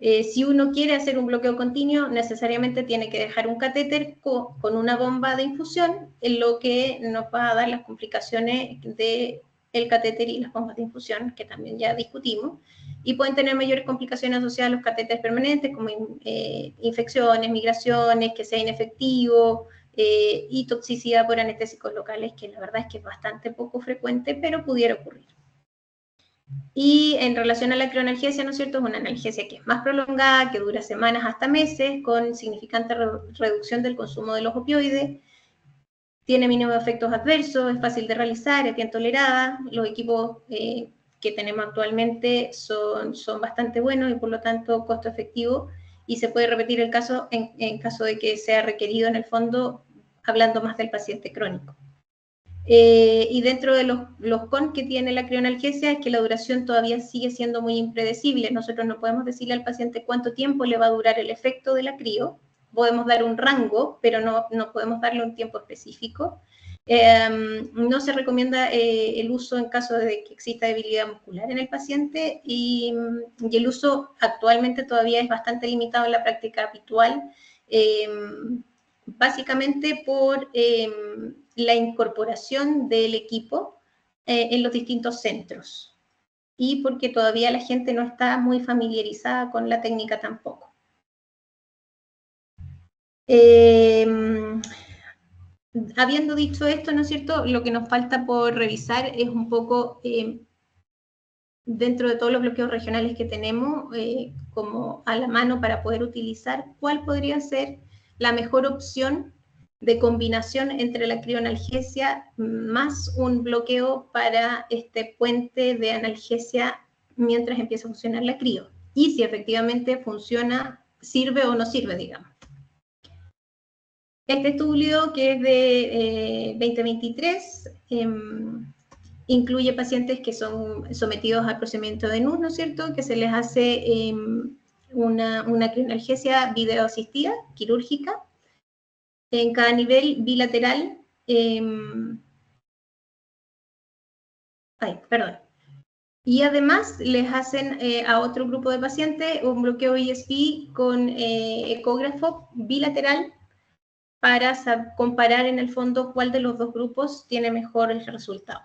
Si uno quiere hacer un bloqueo continuo, necesariamente tiene que dejar un catéter con una bomba de infusión, en lo que nos va a dar las complicaciones del catéter y las bombas de infusión, que también ya discutimos, y pueden tener mayores complicaciones asociadas a los catéteres permanentes, como infecciones, migraciones, que sea inefectivo, y toxicidad por anestésicos locales, que la verdad es que es bastante poco frecuente, pero pudiera ocurrir. Y en relación a la crioanalgesia, ¿no es cierto?, es una analgesia que es más prolongada, que dura semanas hasta meses, con significante reducción del consumo de los opioides, tiene mínimos efectos adversos, es fácil de realizar, es bien tolerada. Los equipos que tenemos actualmente son bastante buenos y por lo tanto costo efectivo, y se puede repetir el caso en caso de que sea requerido, en el fondo, hablando más del paciente crónico. Y dentro de los cons que tiene la crioanalgesia es que la duración todavía sigue siendo muy impredecible. Nosotros no podemos decirle al paciente cuánto tiempo le va a durar el efecto de la crio. Podemos dar un rango, pero no podemos darle un tiempo específico. No se recomienda el uso en caso de que exista debilidad muscular en el paciente, y el uso actualmente todavía es bastante limitado en la práctica habitual, básicamente por la incorporación del equipo en los distintos centros y porque todavía la gente no está muy familiarizada con la técnica tampoco. Habiendo dicho esto, ¿no es cierto?, lo que nos falta por revisar es un poco, dentro de todos los bloqueos regionales que tenemos, como a la mano para poder utilizar, cuál podría ser la mejor opción de combinación entre la crioanalgesia más un bloqueo para este puente de analgesia mientras empieza a funcionar la crio, y si efectivamente funciona, sirve o no sirve, digamos. Este estudio, que es de 2023, incluye pacientes que son sometidos al procedimiento de NUS, ¿no es cierto?, que se les hace una crioanalgesia videoasistida, quirúrgica, en cada nivel bilateral. Y además les hacen a otro grupo de pacientes un bloqueo ESP con ecógrafo bilateral para comparar en el fondo cuál de los dos grupos tiene mejor el resultado.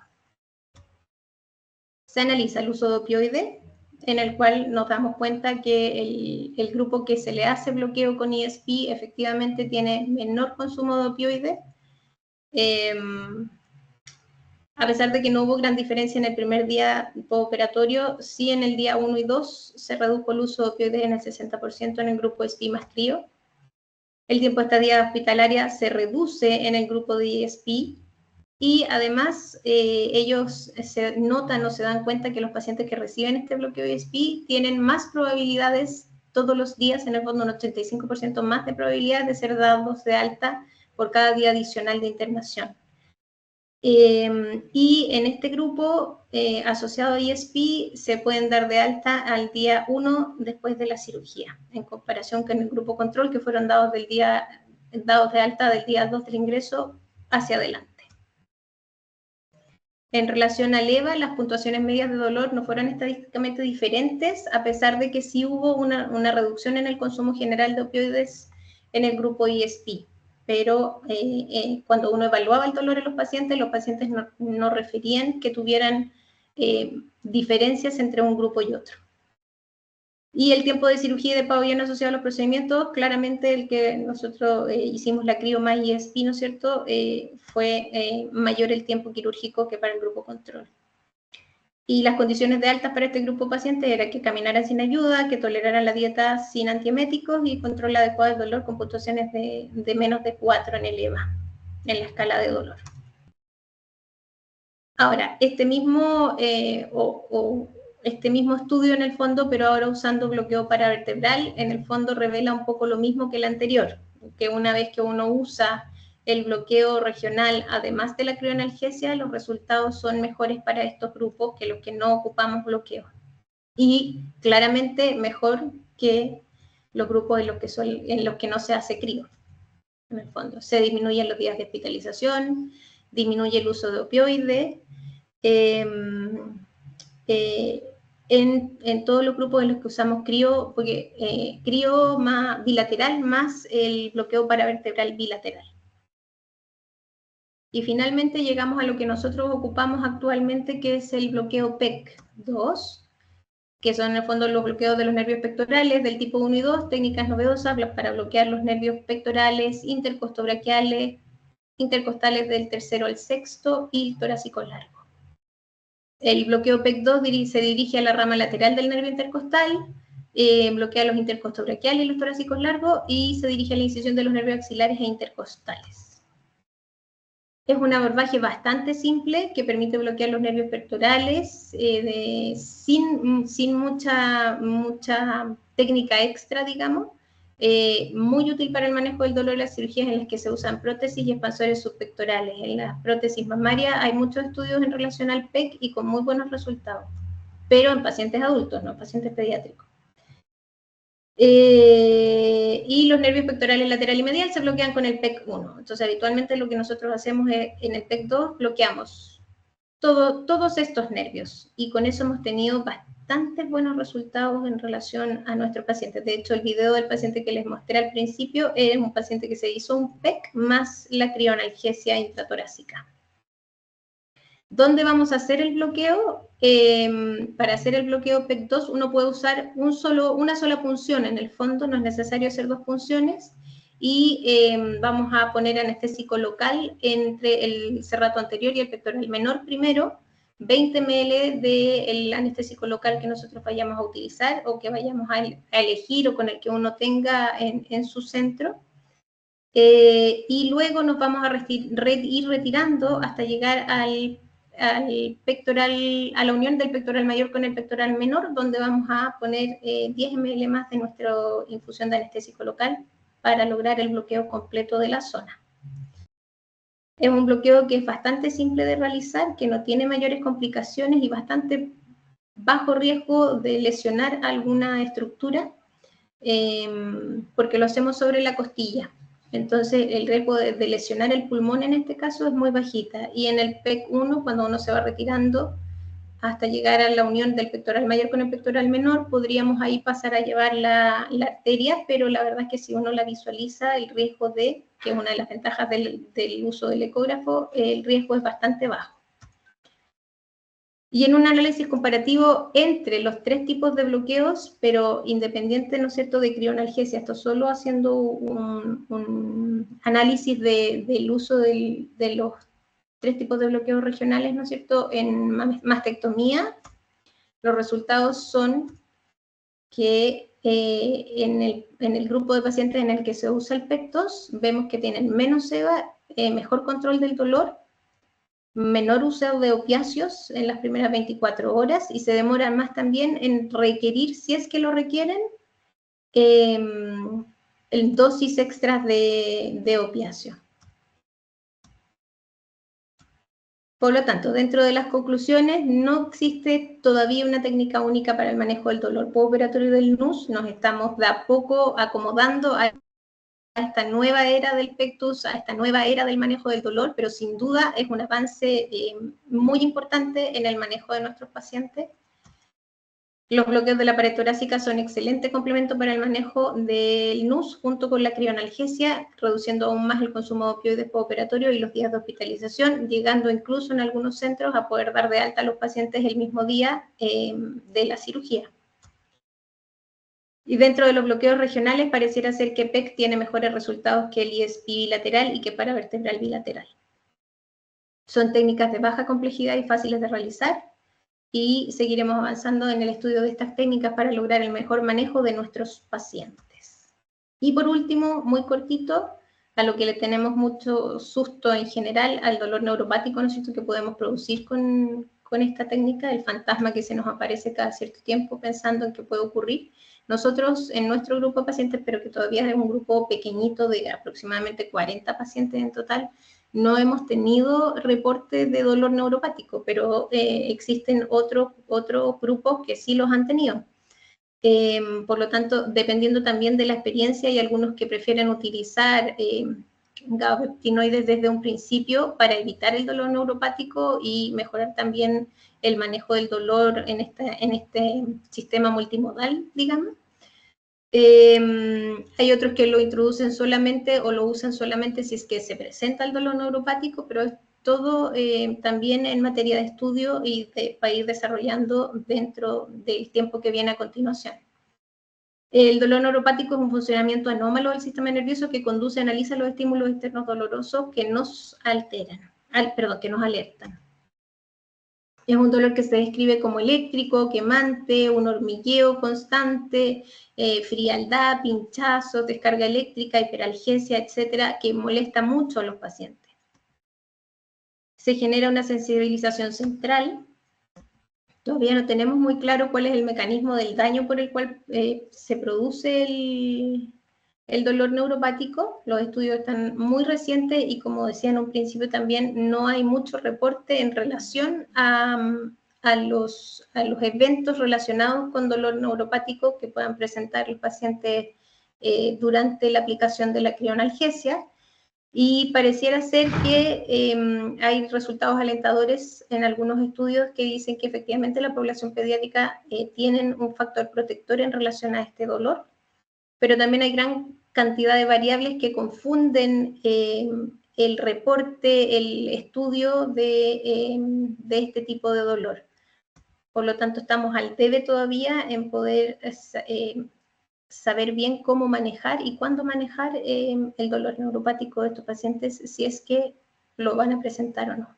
Se analiza el uso de opioide, en el cual nos damos cuenta que el grupo que se le hace bloqueo con ESP efectivamente tiene menor consumo de opioide. A pesar de que no hubo gran diferencia en el primer día postoperatorio, sí en el día 1 y 2 se redujo el uso de opioides en el 60% en el grupo ESP más trío. El tiempo de estadía hospitalaria se reduce en el grupo de ESP y además ellos se notan o se dan cuenta que los pacientes que reciben este bloqueo ESP tienen más probabilidades todos los días, en el fondo un 85% más de probabilidades de ser dados de alta por cada día adicional de internación. Y en este grupo asociado a ESP se pueden dar de alta al día 1 después de la cirugía, en comparación con el grupo control que fueron dados de alta del día 2 del ingreso hacia adelante. En relación al EVA, las puntuaciones medias de dolor no fueron estadísticamente diferentes, a pesar de que sí hubo una reducción en el consumo general de opioides en el grupo ESP. Pero cuando uno evaluaba el dolor en los pacientes no referían que tuvieran diferencias entre un grupo y otro. Y el tiempo de cirugía y de pabellón asociado a los procedimientos, claramente el que nosotros hicimos la crio más ESP, ¿no es cierto?, fue mayor el tiempo quirúrgico que para el grupo control. Y las condiciones de altas para este grupo de pacientes era que caminaran sin ayuda, que toleraran la dieta sin antieméticos y control adecuado del dolor con puntuaciones de menos de 4 en el EVA, en la escala de dolor. Ahora, este mismo estudio en el fondo, pero ahora usando bloqueo paravertebral, en el fondo revela un poco lo mismo que el anterior, que una vez que uno usa el bloqueo regional, además de la crioanalgesia, los resultados son mejores para estos grupos que los que no ocupamos bloqueo. Y claramente mejor que los grupos en los que no se hace crio. En el fondo, se disminuyen los días de hospitalización, disminuye el uso de opioides, en todos los grupos en los que usamos crio, porque crio más bilateral más el bloqueo paravertebral bilateral. Y finalmente llegamos a lo que nosotros ocupamos actualmente, que es el bloqueo PEC2, que son en el fondo los bloqueos de los nervios pectorales del tipo 1 y 2, técnicas novedosas para bloquear los nervios pectorales, intercostobraquiales, intercostales del tercero al sexto y torácicos largos. El bloqueo PEC2 se dirige a la rama lateral del nervio intercostal, bloquea los intercostobraquiales y los torácicos largos y se dirige a la incisión de los nervios axilares e intercostales. Es un abordaje bastante simple que permite bloquear los nervios pectorales sin mucha técnica extra, digamos. Muy útil para el manejo del dolor en las cirugías en las que se usan prótesis y expansores subpectorales. En las prótesis mamarias hay muchos estudios en relación al PEC y con muy buenos resultados, pero en pacientes adultos, no en pacientes pediátricos. Y los nervios pectorales lateral y medial se bloquean con el PEC1. Entonces, habitualmente lo que nosotros hacemos es, en el PEC2 bloqueamos todos estos nervios y con eso hemos tenido bastantes buenos resultados en relación a nuestros pacientes. De hecho, el video del paciente que les mostré al principio es un paciente que se hizo un PEC más la crioanalgesia intratorácica. ¿Dónde vamos a hacer el bloqueo? Para hacer el bloqueo PEC2 uno puede usar una sola punción en el fondo, no es necesario hacer dos punciones, y vamos a poner anestésico local entre el serrato anterior y el pectoral menor primero, 20 ml del anestésico local que nosotros vayamos a utilizar o que vayamos a elegir o con el que uno tenga en su centro. Y luego nos vamos a ir retirando hasta llegar al pectoral, a la unión del pectoral mayor con el pectoral menor, donde vamos a poner 10 ml más de nuestra infusión de anestésico local para lograr el bloqueo completo de la zona. Es un bloqueo que es bastante simple de realizar, que no tiene mayores complicaciones y bastante bajo riesgo de lesionar alguna estructura. porque lo hacemos sobre la costilla. Entonces, el riesgo de lesionar el pulmón en este caso es muy bajita. Y en el PEC 1, cuando uno se va retirando hasta llegar a la unión del pectoral mayor con el pectoral menor, podríamos ahí pasar a llevar la arteria, pero la verdad es que si uno la visualiza, el riesgo que es una de las ventajas del uso del ecógrafo, el riesgo es bastante bajo. Y en un análisis comparativo entre los 3 tipos de bloqueos, pero independiente, ¿no es cierto?, de crionalgesia, esto solo haciendo un análisis del uso de los 3 tipos de bloqueos regionales, ¿no es cierto?, en mastectomía, los resultados son que en el grupo de pacientes en el que se usa el Pectos, vemos que tienen menos SEBA, mejor control del dolor, menor uso de opiáceos en las primeras 24 horas y se demoran más también en requerir, si es que lo requieren, dosis extras de opiáceo. Por lo tanto, dentro de las conclusiones, no existe todavía una técnica única para el manejo del dolor postoperatorio del NUS. Nos estamos de a poco acomodando a esta nueva era del Pectus, a esta nueva era del manejo del dolor, pero sin duda es un avance muy importante en el manejo de nuestros pacientes. Los bloqueos de la pared torácica son excelente complemento para el manejo del NUS junto con la crionalgesia, reduciendo aún más el consumo de opioides postoperatorio y los días de hospitalización, llegando incluso en algunos centros a poder dar de alta a los pacientes el mismo día de la cirugía. Y dentro de los bloqueos regionales pareciera ser que PEC tiene mejores resultados que el ISP bilateral y que paravertebral bilateral. Son técnicas de baja complejidad y fáciles de realizar y seguiremos avanzando en el estudio de estas técnicas para lograr el mejor manejo de nuestros pacientes. Y por último, muy cortito, a lo que le tenemos mucho susto en general, al dolor neuropático, ¿no es cierto?, que podemos producir con esta técnica, el fantasma que se nos aparece cada cierto tiempo pensando en qué puede ocurrir. Nosotros, en nuestro grupo de pacientes, pero que todavía es un grupo pequeñito de aproximadamente 40 pacientes en total, no hemos tenido reportes de dolor neuropático, pero existen otros grupos que sí los han tenido. Por lo tanto, dependiendo también de la experiencia, hay algunos que prefieren utilizar gabapentinoides desde un principio para evitar el dolor neuropático y mejorar también el manejo del dolor en este sistema multimodal, digamos. Hay otros que lo introducen solamente o lo usan solamente si es que se presenta el dolor neuropático, pero es todo también en materia de estudio y para ir desarrollando dentro del tiempo que viene a continuación. El dolor neuropático es un funcionamiento anómalo del sistema nervioso que conduce a analizar los estímulos externos dolorosos que nos alteran, que nos alertan. Es un dolor que se describe como eléctrico, quemante, un hormigueo constante, frialdad, pinchazos, descarga eléctrica, hiperalgesia, etcétera, que molesta mucho a los pacientes. Se genera una sensibilización central. Todavía no tenemos muy claro cuál es el mecanismo del daño por el cual se produce el dolor neuropático. Los estudios están muy recientes y, como decía en un principio también, no hay mucho reporte en relación a los eventos relacionados con dolor neuropático que puedan presentar los pacientes durante la aplicación de la crionalgesia. Y pareciera ser que hay resultados alentadores en algunos estudios que dicen que efectivamente la población pediátrica tienen un factor protector en relación a este dolor, pero también hay gran cantidad de variables que confunden el reporte, el estudio de este tipo de dolor. Por lo tanto, estamos al debe todavía en poder saber bien cómo manejar y cuándo manejar el dolor neuropático de estos pacientes, si es que lo van a presentar o no.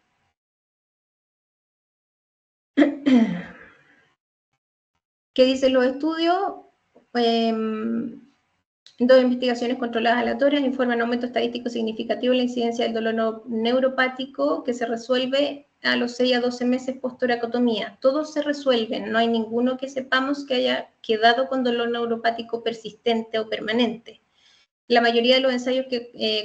¿Qué dicen los estudios? Dos investigaciones controladas aleatorias informan aumento estadístico significativo en la incidencia del dolor neuropático que se resuelve a los 6 a 12 meses post-toracotomía. Todos se resuelven, no hay ninguno que sepamos que haya quedado con dolor neuropático persistente o permanente. La mayoría de los ensayos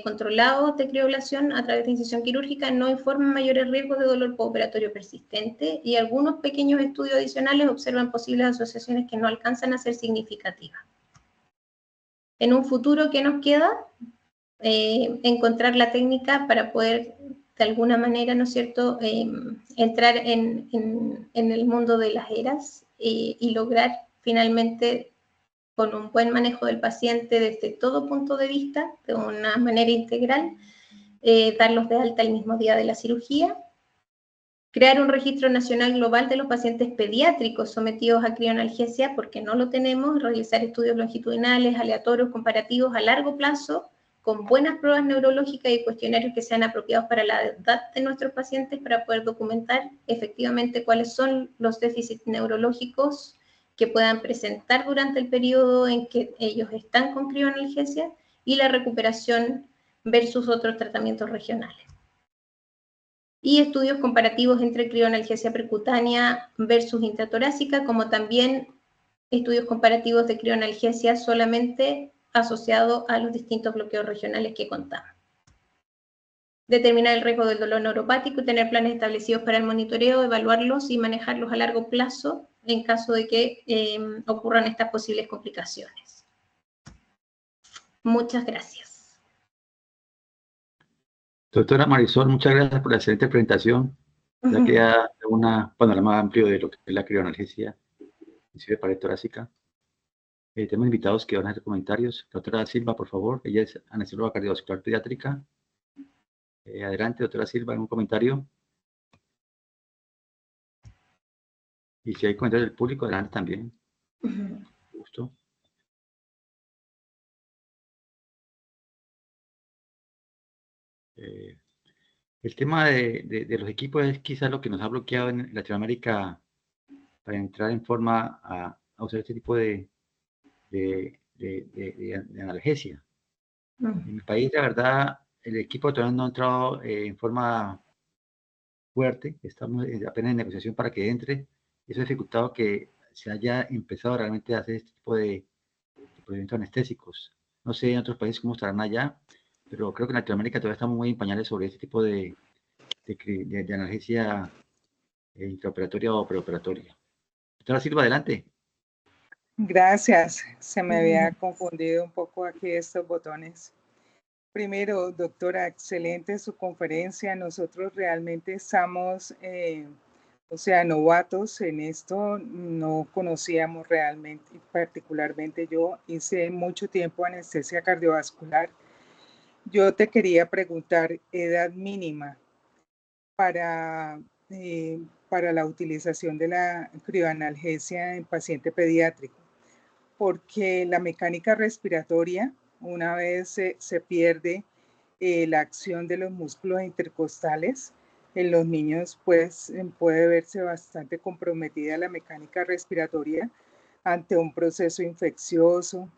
controlados de crioablación a través de incisión quirúrgica no informan mayores riesgos de dolor postoperatorio persistente y algunos pequeños estudios adicionales observan posibles asociaciones que no alcanzan a ser significativas. En un futuro, ¿qué nos queda? Encontrar la técnica para poder, de alguna manera, ¿no es cierto?, entrar en el mundo de las eras y lograr finalmente, con un buen manejo del paciente desde todo punto de vista, de una manera integral, darlos de alta el mismo día de la cirugía, crear un registro nacional global de los pacientes pediátricos sometidos a crioanalgesia, porque no lo tenemos, realizar estudios longitudinales, aleatorios, comparativos a largo plazo, con buenas pruebas neurológicas y cuestionarios que sean apropiados para la edad de nuestros pacientes para poder documentar efectivamente cuáles son los déficits neurológicos que puedan presentar durante el periodo en que ellos están con crioanalgesia y la recuperación versus otros tratamientos regionales. Y estudios comparativos entre crioanalgesia percutánea versus intratorácica, como también estudios comparativos de crioanalgesia solamente asociado a los distintos bloqueos regionales que contamos. Determinar el riesgo del dolor neuropático y tener planes establecidos para el monitoreo, evaluarlos y manejarlos a largo plazo en caso de que ocurran estas posibles complicaciones. Muchas gracias. Doctora Marisol, muchas gracias por la excelente presentación. Ya queda un panorama amplio de lo que es la crioanalgesia, inclusive pared torácica. Tenemos invitados que van a hacer comentarios. Doctora Silva, por favor, ella es anestesióloga cardiovascular pediátrica. Adelante, doctora Silva, ¿algún comentario? Y si hay comentarios del público, adelante también. Gusto. El tema de los equipos es quizás lo que nos ha bloqueado en Latinoamérica para entrar en forma a usar este tipo de analgesia. En mi país, la verdad, el equipo todavía no ha entrado en forma fuerte. Estamos apenas en negociación para que entre. Eso ha dificultado que se haya empezado realmente a hacer este tipo de procedimientos anestésicos. No sé en otros países cómo estarán allá, pero creo que en Latinoamérica todavía estamos muy en pañales sobre este tipo de analgesia intraoperatoria o preoperatoria. Doctora Silva, adelante. Gracias. Se me había confundido un poco aquí estos botones. Primero, doctora, excelente su conferencia. Nosotros realmente estamos, novatos en esto. No conocíamos realmente, particularmente yo hice mucho tiempo anestesia cardiovascular. Yo te quería preguntar, edad mínima para la utilización de la crioanalgesia en paciente pediátrico, porque la mecánica respiratoria, una vez se pierde la acción de los músculos intercostales, en los niños pues puede verse bastante comprometida la mecánica respiratoria ante un proceso infeccioso.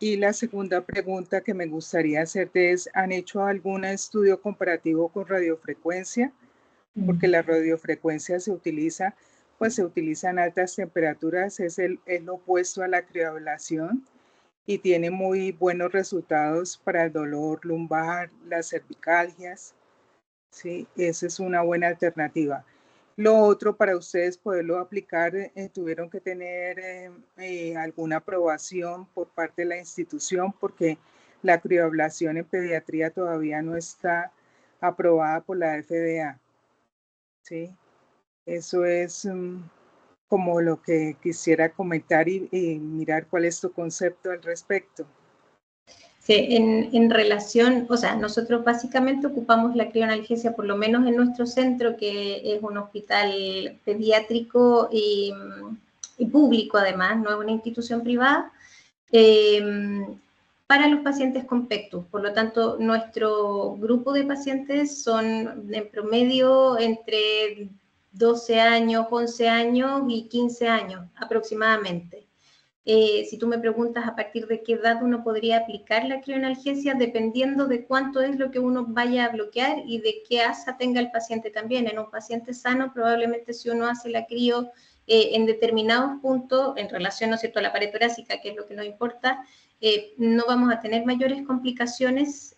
Y la segunda pregunta que me gustaría hacerte es, ¿han hecho algún estudio comparativo con radiofrecuencia? Porque la radiofrecuencia se utiliza en altas temperaturas, es lo opuesto a la crioablación y tiene muy buenos resultados para el dolor lumbar, las cervicalgias, ¿sí? Esa es una buena alternativa. Lo otro, para ustedes poderlo aplicar, tuvieron que tener alguna aprobación por parte de la institución, porque la crioablación en pediatría todavía no está aprobada por la FDA. ¿Sí? Eso es como lo que quisiera comentar y mirar cuál es tu concepto al respecto. Sí, en relación, o sea, nosotros básicamente ocupamos la crioanalgesia, por lo menos en nuestro centro, que es un hospital pediátrico y público además, no es una institución privada, para los pacientes con PECTUS. Por lo tanto, nuestro grupo de pacientes son en promedio entre 12 años, 11 años y 15 años aproximadamente. Si tú me preguntas a partir de qué edad uno podría aplicar la crioanalgesia, dependiendo de cuánto es lo que uno vaya a bloquear y de qué asa tenga el paciente también. En un paciente sano, probablemente si uno hace la crio en determinados puntos, en relación, ¿no es cierto?, a la pared torácica, que es lo que nos importa, no vamos a tener mayores complicaciones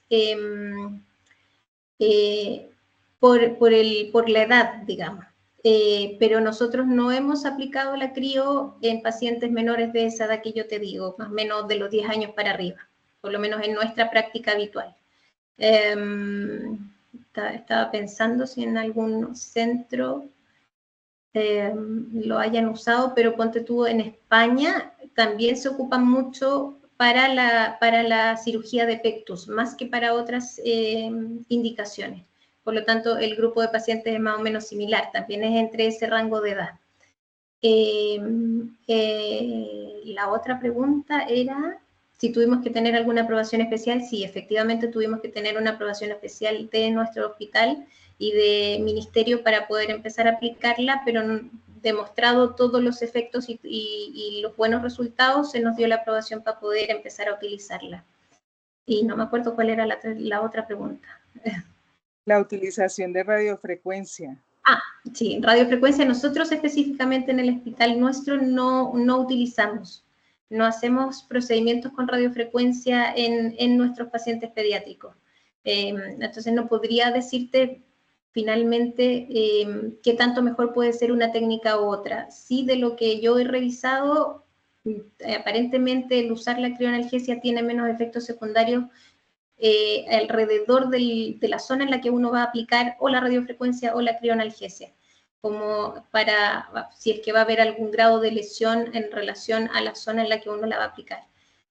por la edad, digamos. pero nosotros no hemos aplicado la crio en pacientes menores de esa edad que yo te digo, más o menos de los 10 años para arriba, por lo menos en nuestra práctica habitual. Estaba pensando si en algún centro lo hayan usado, pero ponte tú, en España también se ocupa mucho para la cirugía de pectus, más que para otras indicaciones. Por lo tanto, el grupo de pacientes es más o menos similar, también es entre ese rango de edad. La otra pregunta era si tuvimos que tener alguna aprobación especial. Sí, efectivamente tuvimos que tener una aprobación especial de nuestro hospital y de ministerio para poder empezar a aplicarla, pero demostrado todos los efectos y los buenos resultados, se nos dio la aprobación para poder empezar a utilizarla. Y no me acuerdo cuál era la otra pregunta. La utilización de radiofrecuencia. Sí, radiofrecuencia nosotros específicamente en el hospital nuestro no utilizamos. No hacemos procedimientos con radiofrecuencia en nuestros pacientes pediátricos. Entonces no podría decirte finalmente qué tanto mejor puede ser una técnica u otra. Sí, de lo que yo he revisado, aparentemente el usar la crioanalgesia tiene menos efectos secundarios alrededor de la zona en la que uno va a aplicar o la radiofrecuencia o la crioanalgesia, como para si es que va a haber algún grado de lesión en relación a la zona en la que uno la va a aplicar.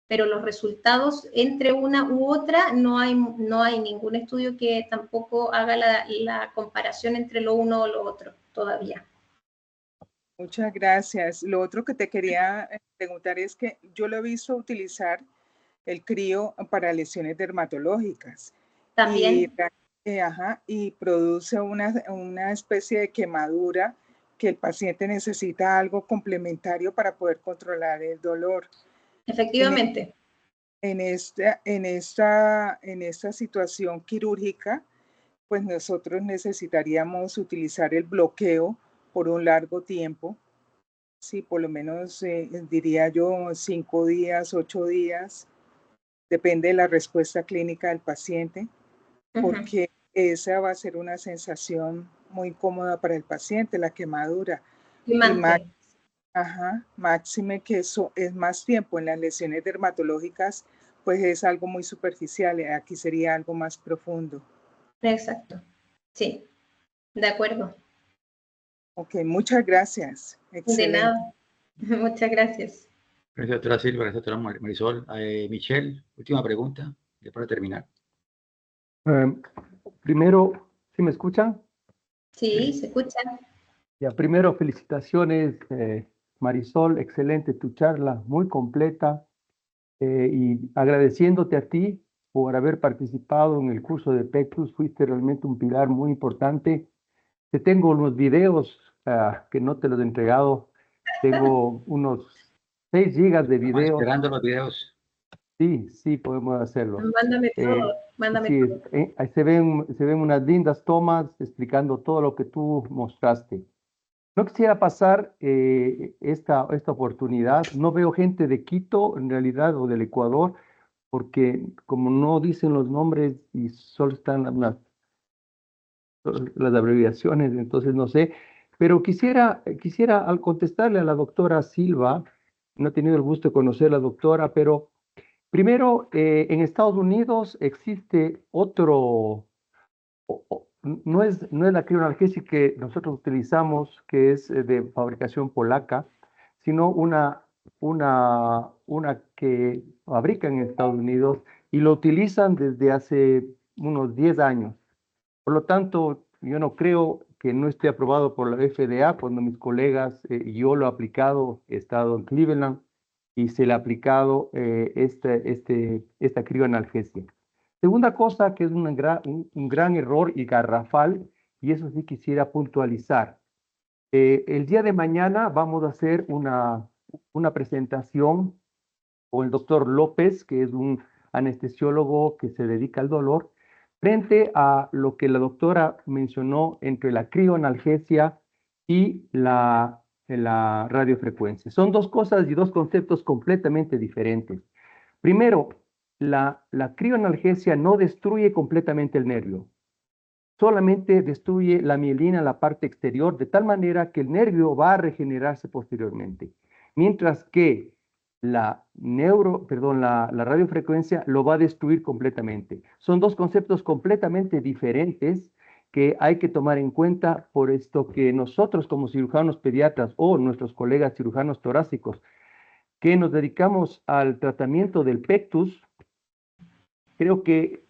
Pero los resultados entre una u otra, no hay ningún estudio que tampoco haga la comparación entre lo uno o lo otro todavía. Muchas gracias. Lo otro que te quería preguntar es que yo lo he visto utilizar el crío para lesiones dermatológicas. También. Y produce una especie de quemadura que el paciente necesita algo complementario para poder controlar el dolor. Efectivamente. En esta situación quirúrgica, pues nosotros necesitaríamos utilizar el bloqueo por un largo tiempo. Sí, por lo menos diría yo 5 días, 8 días. Depende de la respuesta clínica del paciente, porque esa va a ser una sensación muy cómoda para el paciente, la quemadura. Máxime que eso es más tiempo. En las lesiones dermatológicas, pues es algo muy superficial. Aquí sería algo más profundo. Exacto. Sí, de acuerdo. Ok, muchas gracias. Excelente. De nada. Muchas gracias. Gracias, doctora Silva. Gracias, doctora Marisol. Michelle, última pregunta, ya para terminar. Primero, ¿sí me escuchan? Sí, se escucha. Ya, primero, felicitaciones, Marisol, excelente tu charla, muy completa, y agradeciéndote a ti por haber participado en el curso de Pectus, fuiste realmente un pilar muy importante. Te tengo unos videos que no te los he entregado, tengo unos 6 gigas de Estamos videos. esperando los videos. Sí, podemos hacerlo. Mándame todo, mándame todo. Ahí se ven unas lindas tomas explicando todo lo que tú mostraste. No quisiera pasar esta oportunidad. No veo gente de Quito, en realidad, o del Ecuador, porque como no dicen los nombres y solo están las abreviaciones, entonces no sé. Pero quisiera al contestarle a la doctora Silva, no he tenido el gusto de conocer a la doctora, pero primero, en Estados Unidos existe otro, no es la crioanalgesia que nosotros utilizamos, que es de fabricación polaca, sino una que fabrican en Estados Unidos y lo utilizan desde hace unos 10 años. Por lo tanto, yo no creo que no esté aprobado por la FDA. Cuando mis colegas y yo lo he aplicado, he estado en Cleveland y se le ha aplicado esta crioanalgesia. Segunda cosa que es un gran error y garrafal, y eso sí quisiera puntualizar. El día de mañana vamos a hacer una presentación con el doctor López, que es un anestesiólogo que se dedica al dolor, frente a lo que la doctora mencionó entre la crioanalgesia y la radiofrecuencia. Son dos cosas y dos conceptos completamente diferentes. Primero, la crioanalgesia no destruye completamente el nervio, solamente destruye la mielina en la parte exterior, de tal manera que el nervio va a regenerarse posteriormente. Mientras que la radiofrecuencia lo va a destruir completamente. Son dos conceptos completamente diferentes que hay que tomar en cuenta, por esto que nosotros como cirujanos pediatras o nuestros colegas cirujanos torácicos que nos dedicamos al tratamiento del pectus, creo que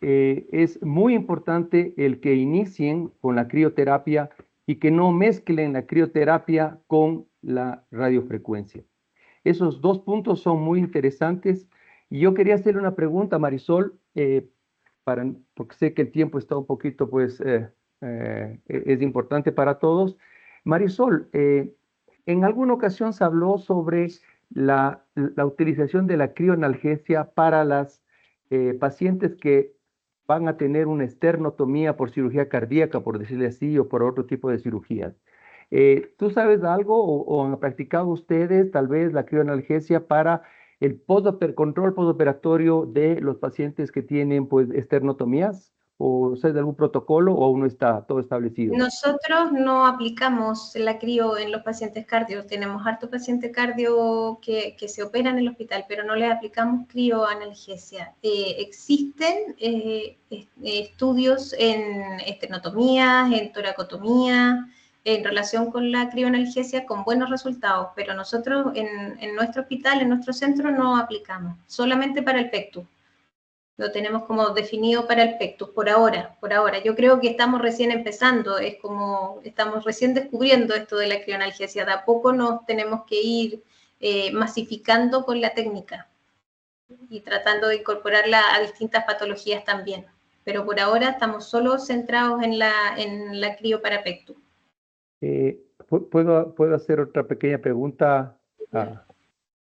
es muy importante el que inicien con la crioterapia y que no mezclen la crioterapia con la radiofrecuencia. Esos dos puntos son muy interesantes. Y yo quería hacerle una pregunta a Marisol, porque sé que el tiempo está un poquito, pues, es importante para todos. Marisol, en alguna ocasión se habló sobre la utilización de la crioanalgesia para las pacientes que van a tener una esternotomía por cirugía cardíaca, por decirle así, o por otro tipo de cirugías. ¿Tú sabes algo o han practicado ustedes tal vez la crioanalgesia para el control postoperatorio de los pacientes que tienen pues esternotomías? ¿O sabes de algún protocolo o aún no está todo establecido? Nosotros no aplicamos la crio en los pacientes cardio. Tenemos harto paciente cardio que se operan en el hospital, pero no le aplicamos crioanalgesia. Existen estudios en esternotomías, en toracotomía, en relación con la crioanalgesia con buenos resultados, pero nosotros en nuestro hospital, en nuestro centro, no aplicamos, solamente para el pectus. Lo tenemos como definido para el pectus, por ahora. Yo creo que estamos recién empezando, es como estamos recién descubriendo esto de la crioanalgesia. De a poco nos tenemos que ir masificando con la técnica y tratando de incorporarla a distintas patologías también. Pero por ahora estamos solo centrados en la crio para pectus. ¿Puedo hacer otra pequeña pregunta?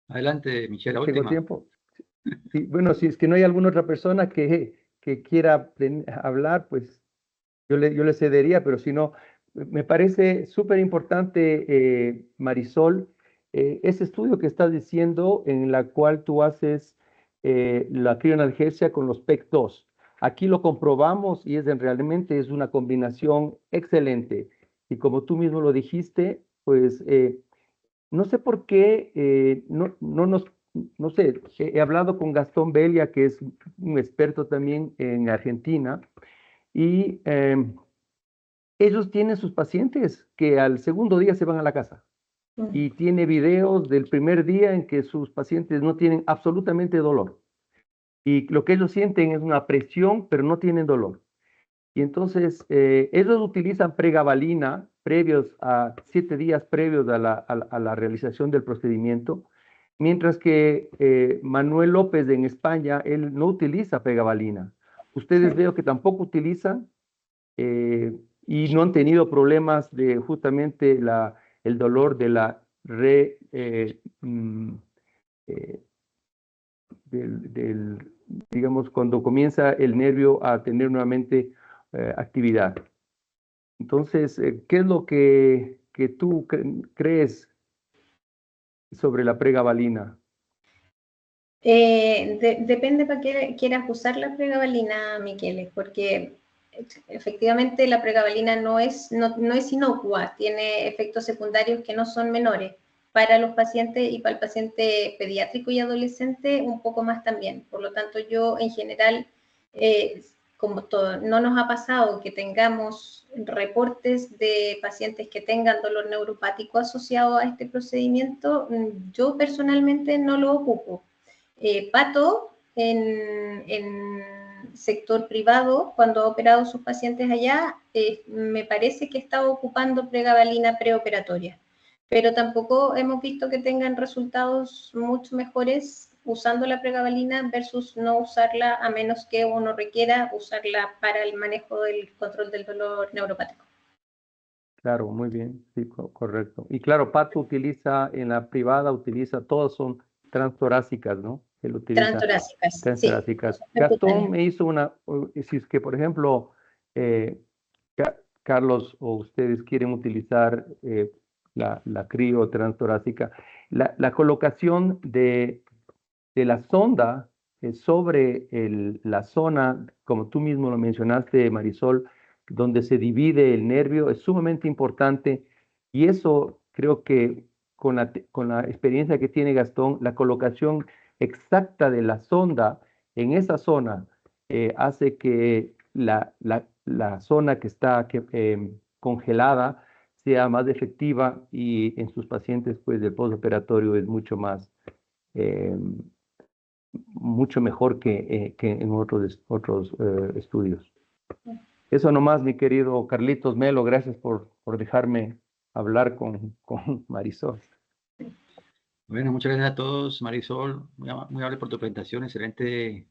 Adelante, Michelle, la ¿Tengo última. tiempo? Sí, bueno, si es que no hay alguna otra persona que quiera hablar, pues yo le cedería, pero si no, me parece súper importante, Marisol, ese estudio que estás diciendo en la cual tú haces la crioanalgesia con los PEC2. Aquí lo comprobamos y realmente es una combinación excelente. Y como tú mismo lo dijiste, pues no sé por qué no sé, he hablado con Gastón Belia, que es un experto también en Argentina, y ellos tienen sus pacientes que al segundo día se van a la casa. Y tiene videos del primer día en que sus pacientes no tienen absolutamente dolor. Y lo que ellos sienten es una presión, pero no tienen dolor. Y entonces ellos utilizan pregabalina 7 días previos a la realización del procedimiento, mientras que Manuel López en España, él no utiliza pregabalina. Ustedes veo que tampoco utilizan y no han tenido problemas de justamente el dolor de la digamos, cuando comienza el nervio a tener nuevamente actividad. Entonces, ¿qué es lo que tú crees sobre la pregabalina? Depende para qué quieras usar la pregabalina, Miqueles, porque efectivamente la pregabalina no es inocua, tiene efectos secundarios que no son menores para los pacientes y para el paciente pediátrico y adolescente un poco más también. Por lo tanto, yo en general, como todo, no nos ha pasado que tengamos reportes de pacientes que tengan dolor neuropático asociado a este procedimiento. Yo personalmente no lo ocupo. Pato, en sector privado, cuando ha operado sus pacientes allá, me parece que está ocupando pregabalina preoperatoria, pero tampoco hemos visto que tengan resultados mucho mejores usando la pregabalina versus no usarla, a menos que uno requiera usarla para el manejo del control del dolor neuropático. Claro, muy bien, sí, correcto. Y claro, Pato utiliza, en la privada todas son transtorácicas, ¿no? Él utiliza Transtorácicas, transtorácicas. sí. Gastón me hizo si es que, por ejemplo, Carlos o ustedes quieren utilizar la crio transtorácica, la colocación de la sonda sobre la zona, como tú mismo lo mencionaste, Marisol, donde se divide el nervio, es sumamente importante y eso creo que con la experiencia que tiene Gastón, la colocación exacta de la sonda en esa zona hace que la zona que está congelada sea más efectiva y en sus pacientes pues del postoperatorio es mucho más mucho mejor que en otros estudios. Eso nomás, mi querido Carlitos Melo, gracias por dejarme hablar con Marisol. Bueno, muchas gracias a todos, Marisol, muy amable por tu presentación, excelente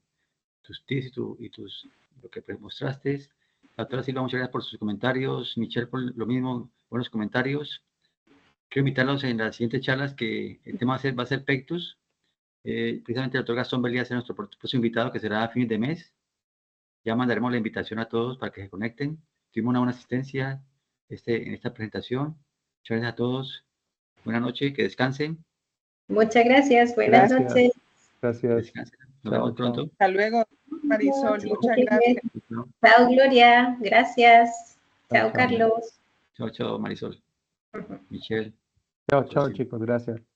tus tips lo que mostraste. La doctora Silva, muchas gracias por sus comentarios. Michelle, por lo mismo, buenos comentarios. Quiero invitarlos en las siguientes charlas que el tema va a ser Pectus. Precisamente el doctor Gastón Belía es nuestro próximo invitado, que será a fines de mes. Ya mandaremos la invitación a todos para que se conecten. Tuvimos una buena asistencia en esta presentación. Muchas gracias a todos. Buenas noches, que descansen. Muchas gracias, buenas noches. Gracias. Descansen. Nos vemos pronto. Hasta luego, Marisol. Muchas gracias. Chao, Gloria. Gracias. Chao, Chao. Carlos. Chao, chao, Marisol. Michelle. Chao, chao, chicos. Gracias.